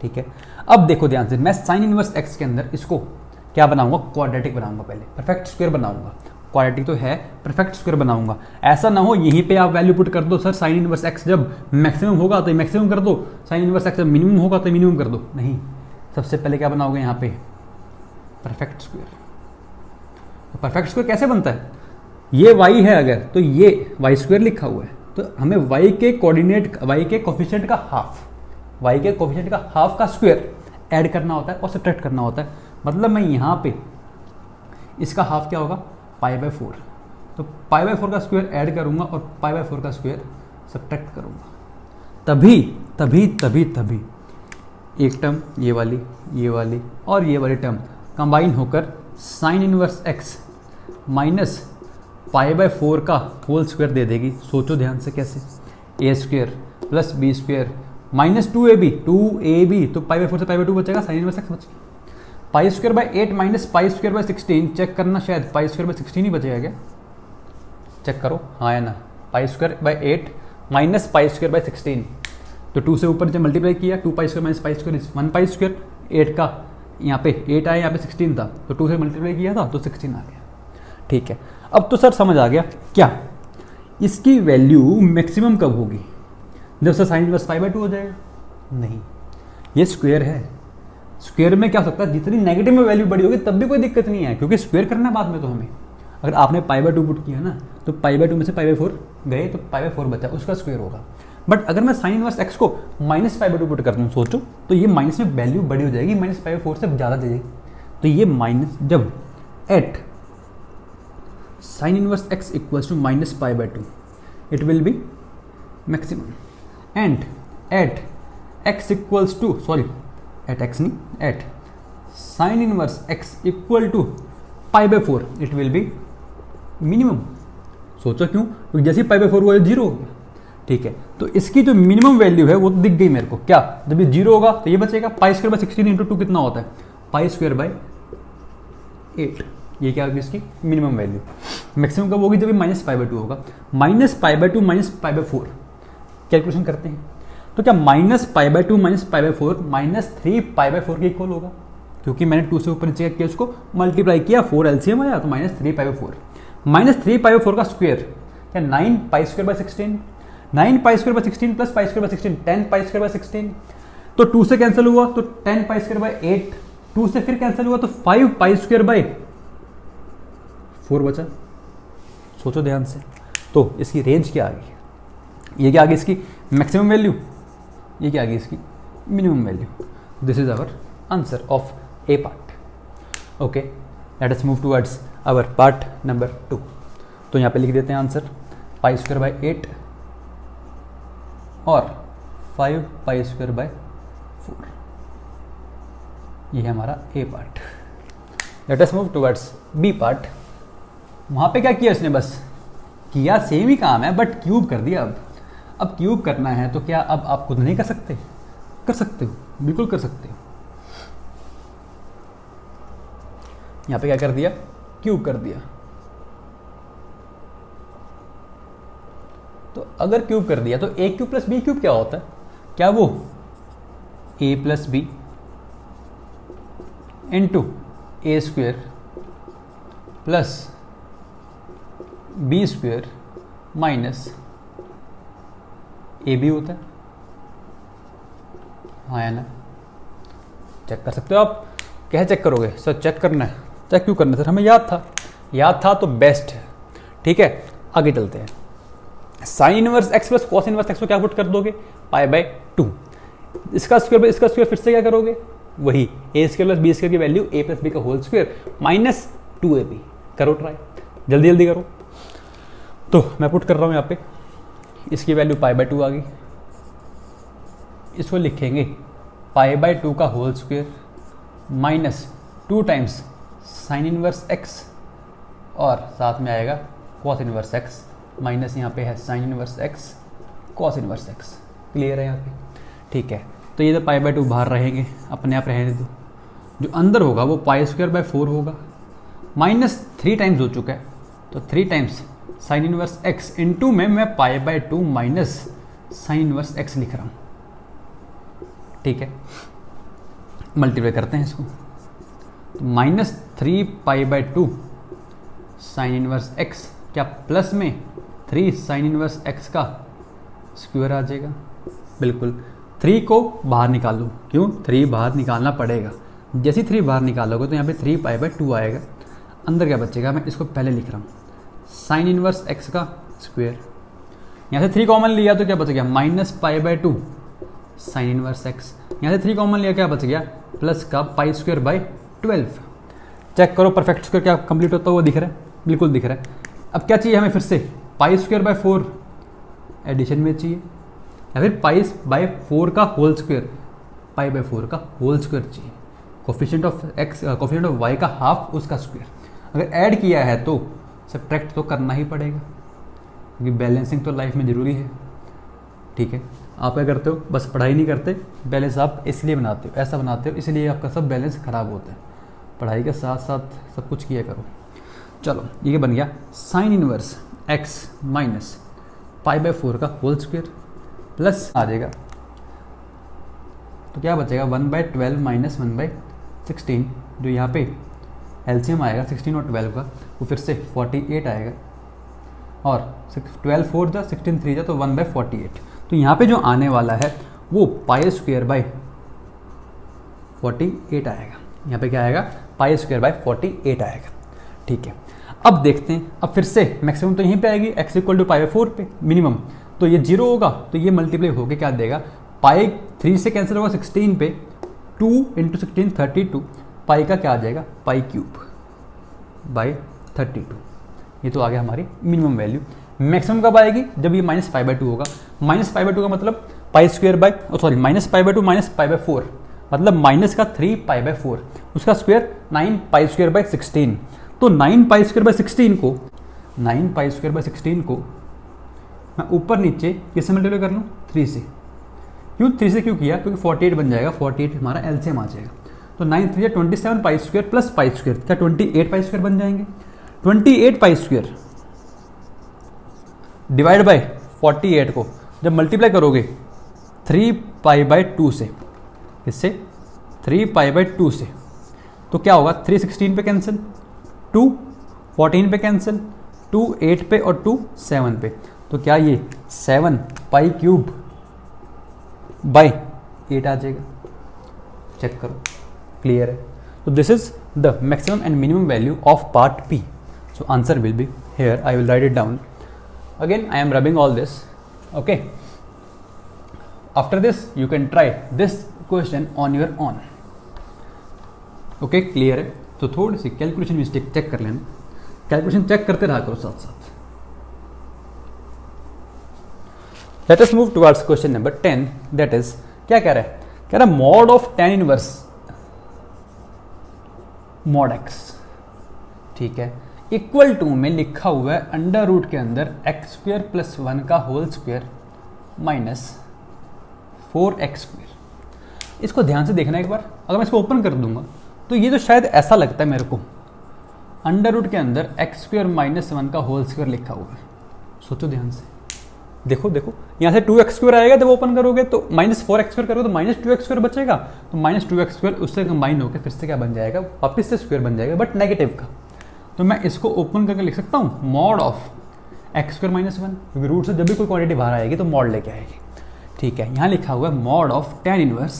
ठीक है, अब देखो ध्यान से, मैं साइन इनवर्स एक्स के अंदर इसको क्या बनाऊंगा, क्वाड्रेटिक बनाऊंगा, पहले परफेक्ट स्क्वायर बनाऊंगा, क्वाड्रेटिक तो है, परफेक्ट स्क्वायर बनाऊंगा। ऐसा ना हो यहीं पे आप वैल्यू पुट कर दो, सर साइन इनवर्स एक्स जब मैक्सिमम होगा तो मैक्सिमम कर दो, साइन इनवर्स एक्स जब मिनिमम होगा तो मिनिमम कर दो, नहीं, सबसे पहले क्या बनाओगे यहाँ पे, परफेक्ट स्क्वायर। तो परफेक्ट स्क्वायर कैसे बनता है, ये y है अगर, तो ये वाई स्क्वायर लिखा हुआ है, तो हमें y के कोऑर्डिनेट, y के कोफिशिएंट का हाफ, y के कोफिशिएंट का हाफ का स्क्वायर ऐड करना होता है और सब्ट्रैक्ट करना होता है। मतलब मैं यहाँ पे इसका हाफ क्या होगा, पाई बाय 4, तो पाई बाय 4 का स्क्वायर ऐड करूँगा और पाई बाय 4 का स्क्वायर सब्ट्रैक्ट करूँगा, तभी तभी तभी तभी एक टर्म ये वाली और ये वाली टर्म कंबाइन होकर sign inverse x minus pi by 4 का होल स्क्वायर दे देगी। सोचो ध्यान से कैसे, A square plus B square minus 2ab, तो पाई बाय 4 से पाई बाय 2 बचेगा, साइन इनवर्स एक्स बचेगा, pi square by 8 minus pi square by 16, check करना, शायद पाई स्क्वायर बाय 16 ही बचेगा क्या, चेक करो, हाँ या ना, पाई square by 8 minus pi square by 16, तो 2 से ऊपर जब मल्टीप्लाई किया, 2 pi square minus pi square is 1 pi square, 8 का यहाँ पे 8 आया, यहाँ पे 16 था, तो 2 से मल्टीप्लाई किया था तो 16 आ गया। ठीक है, अब तो सर समझ आ गया, क्या इसकी वैल्यू मैक्सिमम कब होगी, जब sir sine inverse pi by 2 हो जाएगा, नहीं, ये स्क्वायर है, स्क्वायर में क्या हो सकता है, जितनी नेगेटिव में वैल्यू बड़ी होगी तब भी कोई दिक्कत नहीं है, क्योंकि स्क्वायर करना है बाद में, तो हमें अगर आपने पाई बाय 2 पुट किया ना, तो पाई बाय 2 में से पाई बाय 4 गए, तो पाई बाय 4 बचा, उसका स्क्वायर होगा। बट अगर मैं साइन इनवर्स एक्स को माइनस पाई बाय 2 पुट कर दूँ, सोचो, तो ये माइनस में वैल्यू बड़ी हो जाएगी, माइनस पाई बाय 4 से ज़्यादा दे जाएगी, तो ये माइनस जब at sine inverse x equals to minus pi by 2 it will be maximum, and at x equals to, sorry at x नहीं, at sine inverse x equal to pi by 4 it will be minimum. सोचो क्यों, क्योंकि जैसे पाई by 4 हुआ 0 हो गया। ठीक है, तो इसकी जो मिनिमम वैल्यू है वो दिख गई मेरे को, क्या, जब ये 0 होगा तो ये बचेगा, पाई स्क्वायर बाय 16 इंटू 2 कितना होता है, पाई स्क्वायर बाय 8, ये क्या होगी इसकी मिनिमम वैल्यू। मैक्सिमम कब होगी, जब ये माइनस पाई बाय 2 होगा, minus pi by 2 minus pi by 4 calculation करते हैं, तो क्या minus pi by 2 minus pi by 4 minus 3 pi by 4 के इक्वल होगा, क्योंकि मैंने 2 से ऊपर नीचे किया, उसको मल्टीप्लाई किया, 4 एलसीएम आया, तो minus 3 pi by 4, minus 3 pi by 4 का स्क्वायर क्या, 9 पाई square by 16, 9 pi square by 16 plus pi square by 16, 10 pi square by 16, तो 2 से कैंसिल हुआ तो 10 पाई स्क्वायर बाय 8, 2 से फिर कैंसिल हुआ तो 5 पाई स्क्वायर बाय 4 बचा। सोचो ध्यान से, तो इसकी रेंज क्या आ गई, ये क्या आ गई इसकी मैक्सिमम वैल्यू, ये क्या आ गई इसकी minimum value. This is our answer of A part. Okay, let us move towards our part number 2। तो यहाँ पे लिख देते हैं आंसर, पाई स्क्वायर बाय 8 और 5 पाई स्क्वायर बाय 4, ये है हमारा A part. Let us move towards B part. वहाँ पे क्या किया इसने, बस किया सेम ही काम है बट क्यूब कर दिया। अब क्यूब करना है तो क्या अब आप खुद नहीं कर सकते, कर सकते हो, बिल्कुल कर सकते हो। यहाँ पे क्या कर दिया, क्यूब कर दिया। तो अगर क्यूब कर दिया तो A cube plus B cube क्या होता है, क्या वो A plus B into A square plus B square minus A B होता है, हाँ है ना? चेक कर सकते हो आप। क्या चेक करोगे सर? चेक करना है। चेक क्यों करना है सर? हमें याद था तो बेस्ट है। ठीक है, आगे चलते हैं। Sign inverse x plus cos inverse x को क्या पुट कर दोगे? पाई बाय 2। इसका स्क्वायर फिर से क्या करोगे? वही ए स्क्वायर प्लस बी स्क्वायर की वैल्यू ए प्लस बी का होल स्क्वायर माइनस 2ab। करो ट्राई, जल्दी जल्दी करो। तो मैं पुट कर रहा हूँ यहाँ पे, इसकी वैल्यू पाई बाय 2 आ गई। इसको लिखेंगे पाई बाय 2 का whole square minus 2 times sine inverse x और साथ में आएगा कॉस इनवर्स एक्स, माइनस यहाँ पे है sign inverse x cos inverse x. Clear है यहाँ पे? ठीक है, तो ये तो पाई बाय 2 बाहर रहेंगे, अपने आप रहने दो। जो अंदर होगा वो पाई स्क्वायर बाय 4 होगा, माइनस 3 टाइम्स हो चुका है, तो 3 times sine inverse x into में मैं पाई by 2 minus sine inverse x लिख रहा हूँ। ठीक है, मल्टीप्लाई करते हैं इसको, तो minus 3 pi by 2 sign inverse x, क्या प्लस में 3 साइन इनवर्स एक्स का स्क्वायर आ जाएगा। बिल्कुल, 3 को बाहर निकाल लो। क्यों? 3 बाहर निकालना पड़ेगा। जैसे ही 3 बाहर निकालोगे तो यहाँ पे 3 पाई बाय 2 आएगा। अंदर क्या बचेगा? मैं इसको पहले लिख रहा हूँ, साइन इनवर्स एक्स का स्क्वायर। यहाँ से 3 कॉमन लिया तो क्या बच गया? Minus pi by 2 sign inverse x. यहाँ से 3 कॉमन लिया, क्या बच गया? प्लस का पाई स्क्वायर बाय 12। चेक करो परफेक्ट स्क्वायर क्या कंप्लीट होता हुआ दिख रहा है? बिल्कुल दिख रहा है। अब क्या चाहिए हमें? फिर से पाई स्क्वायर बाय 4 एडिशन में चाहिए, या फिर पाई बाय 4 का होल स्क्वायर, पाई बाय 4 का होल स्क्वायर चाहिए। Coefficient of x, coefficient of y का हाफ, उसका स्क्वायर। अगर ऐड किया है तो सब्ट्रैक्ट तो करना ही पड़ेगा, क्योंकि बैलेंसिंग तो लाइफ में ज़रूरी है। ठीक है, आप क्या करते हो? बस पढ़ाई नहीं करते, बैलेंस आप इसलिए बनाते हो, ऐसा बनाते हो, इसलिए आपका सब बैलेंस ख़राब होता है। पढ़ाई के साथ साथ सब कुछ किया करो। चलो, ये बन गया sign inverse x minus pi by 4 का होल स्क्वायर प्लस आ जाएगा, तो क्या बचेगा? 1/12 माइनस 1/16, जो यहाँ पे एलसीएम आएगा 16 और 12 का, वो फिर से 48 आएगा, और 12 4 जा 16 3 जा तो 1/48। तो यहाँ पे जो आने वाला है वो पाई स्क्वायर बाय 48 आएगा। यहाँ पे क्या आएगा? पाई स्क्वायर बाय 48 आएगा। ठीक है, अब देखते हैं। अब फिर से मैक्सिमम तो यहीं पे आएगी, x equal to pi by 4 पे मिनिमम, तो ये 0 होगा, तो ये मल्टीप्लाई होके क्या देगा? पाई 3 से कैंसिल होगा 16 पे, 2 इंटू 16 32, पाई का क्या आ जाएगा? पाई क्यूब बाय 32। ये तो आ गया हमारी मिनिमम वैल्यू। मैक्सिमम कब आएगी? जब ये माइनस पाई बाय 2 होगा। माइनस पाई बाय 2 का मतलब पाई square bye, sorry minus pi by 2 minus pi by 4, मतलब माइनस का 3 पाई बाय 4, उसका स्क्वायर 9 पाई स्क्वायर बाय 16। तो 9 पाई स्क्वायर बाय 16 को, 9 पाई स्क्वायर बाय 16 को मैं ऊपर नीचे किससे मल्टीप्लाई कर लूँ? 3 से। क्यों 3 से क्यों किया? क्योंकि 48 बन जाएगा, 48 हमारा एलसीएम आ जाएगा। तो 9 3 27 pi square plus pi square, क्या 28 पाई स्क्वायर बन जाएंगे? 28 पाई स्क्वायर डिवाइड बाय 48 को जब मल्टीप्लाई करोगे 3 पाई बाय 2 से, इससे 3 पाई बाय 2 से, तो क्या होगा? 3 16 पे कैंसिल, 2 14 पे कैंसिल, 2 8 पे और 2 7 पे, तो क्या ये 7 पाई क्यूब बाय 8 आ जाएगा। चेक करो, क्लियर है? तो this is the maximum and minimum value of part P. So answer will B here. I will write it down. Again, I am rubbing all this. Okay. After this, you can try this question on your own. Okay, clear है? तो थोड़ी सी calculation mistake check कर लेना, calculation check करते रहा करो साथ साथ। Let us move towards question number 10. That is, क्या कह रहा है? कह रहा है mod of tan inverse mod x, ठीक है, इक्वल टू में लिखा हुआ है अंडर रूट के अंदर एक्स स्क्वायर प्लस 1 का whole square minus 4x square. इसको ध्यान से देखना एक बार। अगर मैं इसको ओपन कर दूंगा तो ये तो शायद ऐसा लगता है मेरे को, अंडर रूट के अंदर एक्स स्क्वायर माइनस 1 का होल स्क्वायर लिखा हुआ है। सोचो ध्यान से, देखो देखो, यहाँ से 2x स्क्वायर आएगा जब ओपन करोगे, तो माइनस 4x स्क्वायर करोगे तो माइनस 2x स्क्वायर बचेगा, तो माइनस 2x स्क्वायर उससे कंबाइन होकर फिर से क्या बन जाएगा? वापस से स्क्वायर बन जाएगा, बट नेगेटिव का। तो मैं इसको ओपन करके लिख सकता हूँ mod of x square minus one, क्योंकि रूट से जब भी कोई क्वांटिटी बाहर आएगी तो मॉड लेके आएगी। ठीक है, यहाँ लिखा हुआ है mod of tan inverse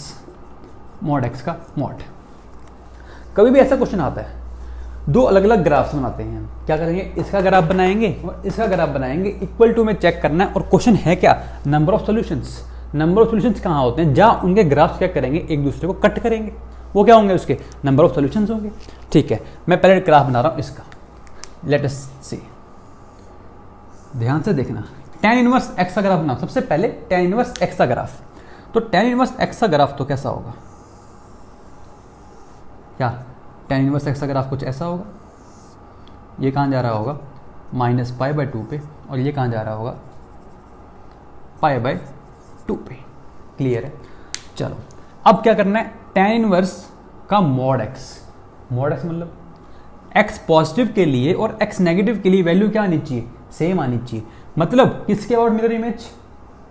mod x का मॉड। कभी भी ऐसा क्वेश्चन आता है, दो अलग अलग ग्राफ्स बनाते हैं, क्या करेंगे, इसका ग्राफ बनाएंगे और इसका ग्राफ बनाएंगे, इक्वल टू में चेक करना है। और क्वेश्चन है क्या, number of solutions. Number of solutions कहाँ होते हैं, जहाँ उनके ग्राफ्स क्या करेंगे, एक दूसरे को कट करेंगे, वो क्या होंगे, उसके नंबर ऑफ सॉल्यूशंस होंगे। ठीक है, मैं पहले ग्राफ बना रहा हूँ इसका, लेट अस सी, ध्यान से देखना। tan इनवर्स x का ग्राफ बनाओ, सबसे पहले tan इनवर्स x का ग्राफ। तो tan इनवर्स x का ग्राफ तो कैसा होगा, क्या tan इनवर्स x का ग्राफ कुछ ऐसा होगा, ये कहाँ जा रहा होगा -π/2 पे, और ये कहाँ जा रहा होगा π/2 पे। क्लियर है। चलो अब क्या करना है, tan इनवर्स का मॉड x मतलब x पॉजिटिव के लिए और x नेगेटिव के लिए वैल्यू क्या आनी चाहिए, सेम आनी चाहिए। मतलब किसके about mirror image,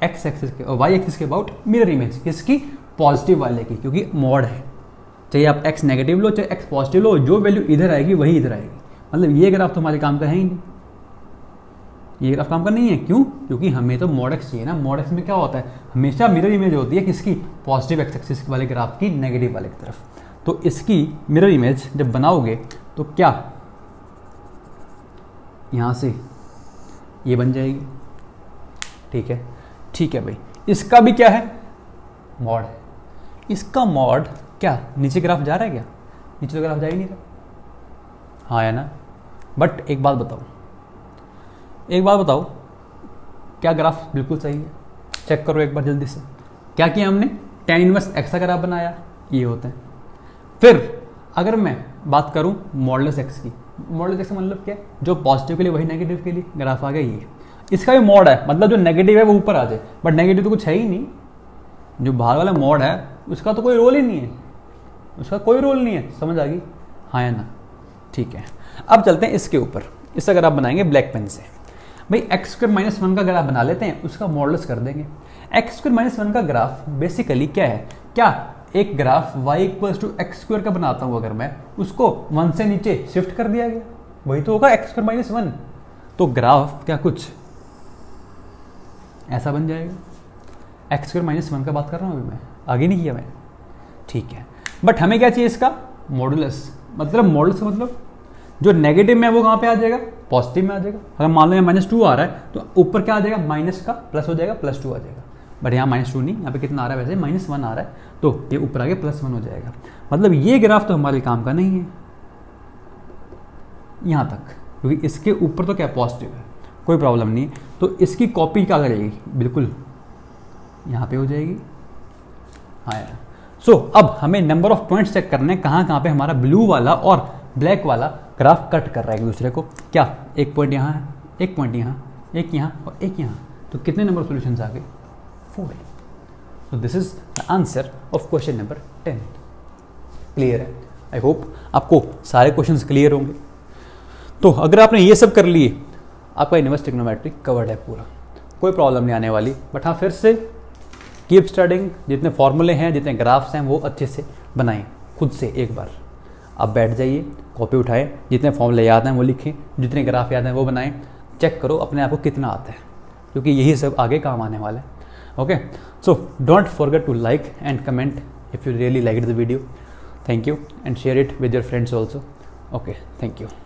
x axis के और y एक्सिस के अबाउट मिरर इमेज, किसकी, पॉजिटिव वाले की, क्योंकि मॉड है। चाहे आप x नेगेटिव लो चाहे x पॉजिटिव लो, जो वैल्यू इधर आएगी वही इधर आएगी। मतलब ये ग्राफ तो हमारे काम का है ही नहीं, ये ग्राफ काम का नहीं है। क्यों, क्योंकि हमें तो मॉड x चाहिए ना। मॉड x में क्या होता है, हमेशा मिरर इमेज होती है किसकी, पॉजिटिव x एक्सिस वाले ग्राफ की नेगेटिव वाले की तरफ। तो इसकी मिरर इमेज जब बनाओगे तो क्या, यहाँ से ये बन जाएगी। ठीक है भाई, इसका भी क्या है, मॉड है। इसका मॉड क्या, नीचे ग्राफ जा रहा है क्या, नीचे तो ग्राफ जा ही नहीं रहा, हाँ है ना। बट एक बात बताओ, क्या ग्राफ बिल्कुल सही है, चेक करो एक बार जल्दी से। क्या किया हमने, tan इनवर्स x का ग्राफ बनाया, ये होता है। फिर अगर मैं बात करूं मॉडुलस x की, मॉडुलस x का मतलब क्या है, जो पॉजिटिव के लिए वही नेगेटिव के लिए, ग्राफ आ गया ये। इसका भी मॉड है, मतलब जो नेगेटिव है वो ऊपर आ जाए, बट नेगेटिव तो कुछ है ही नहीं। जो बाहर वाला मॉड है उसका तो कोई रोल ही नहीं है, उसका कोई रोल नहीं है, समझ आ गई, हाँ है ना। ठीक है, अब चलते हैं इसके ऊपर, इसका ग्राफ बनाएंगे ब्लैक पेन से। भाई x स्क्वायर माइनस 1 का ग्राफ बना लेते हैं, उसका मॉडुलस कर देंगे। x स्क्वायर माइनस 1 का ग्राफ बेसिकली क्या है, क्या एक graph y equals to x square का बनाता हूं, अगर मैं उसको 1 से नीचे शिफ्ट कर दिया गया, वही तो होगा x स्क्वायर माइनस 1। तो ग्राफ क्या कुछ ऐसा बन जाएगा। एक्स स्क्वायर माइनस 1 का बात कर रहा हूं अभी मैं, आगे नहीं किया मैं। ठीक है, बट हमें क्या चाहिए, इसका मॉडुलस। मतलब मॉडुलस का मतलब जो नेगेटिव में है वो कहाँ पे आ जाएगा, पॉजिटिव में आ जाएगा। अगर मान लो यहाँ -2 आ रहा है तो ऊपर क्या आ जाएगा, माइनस का प्लस हो जाएगा, +2 आ जाएगा। बट यहाँ -2 नहीं, यहाँ पे कितना आ रहा है, वैसे -1 आ रहा है, तो ये ऊपर आगे +1 हो जाएगा। मतलब ये ग्राफ तो हमारे काम का नहीं है यहाँ तक, क्योंकि इसके ऊपर तो क्या पॉजिटिव है, कोई प्रॉब्लम नहीं है। तो इसकी कॉपी क्या करेगी, बिल्कुल यहाँ पे हो जाएगी, हाँ यार। सो अब हमें नंबर ऑफ पॉइंट्स चेक करने हैं, कहाँ कहाँ पे हमारा ब्लू वाला और ब्लैक वाला ग्राफ कट कर रहा है एक दूसरे को। क्या, एक पॉइंट यहाँ है, एक पॉइंट यहाँ, एक यहाँ और एक यहाँ, तो कितने नंबर ऑफ सॉल्यूशंस आ गए, 4। तो this is the answer of question number 10। Clear है, आई होप आपको सारे क्वेश्चंस क्लियर होंगे। तो अगर आपने ये सब कर लिए, आपका इनवर्स ट्रिग्नोमेट्री कवर्ड है पूरा, कोई प्रॉब्लम नहीं आने वाली। बट हाँ, फिर से कीप स्टडिंग, जितने फॉर्मूले हैं, जितने ग्राफ्स हैं, वो अच्छे से बनाएं खुद से। एक बार आप बैठ जाइए, कॉपी उठाएं, जितने फॉर्मूले याद हैं वो लिखें, जितने ग्राफ याद हैं वो बनाएं, चेक करो अपने आप को कितना आता है, क्योंकि यही सब आगे काम आने वाला है। Okay, so don't forget to like and comment if you really like the video. Thank you, and share it with your friends also. Okay, thank you.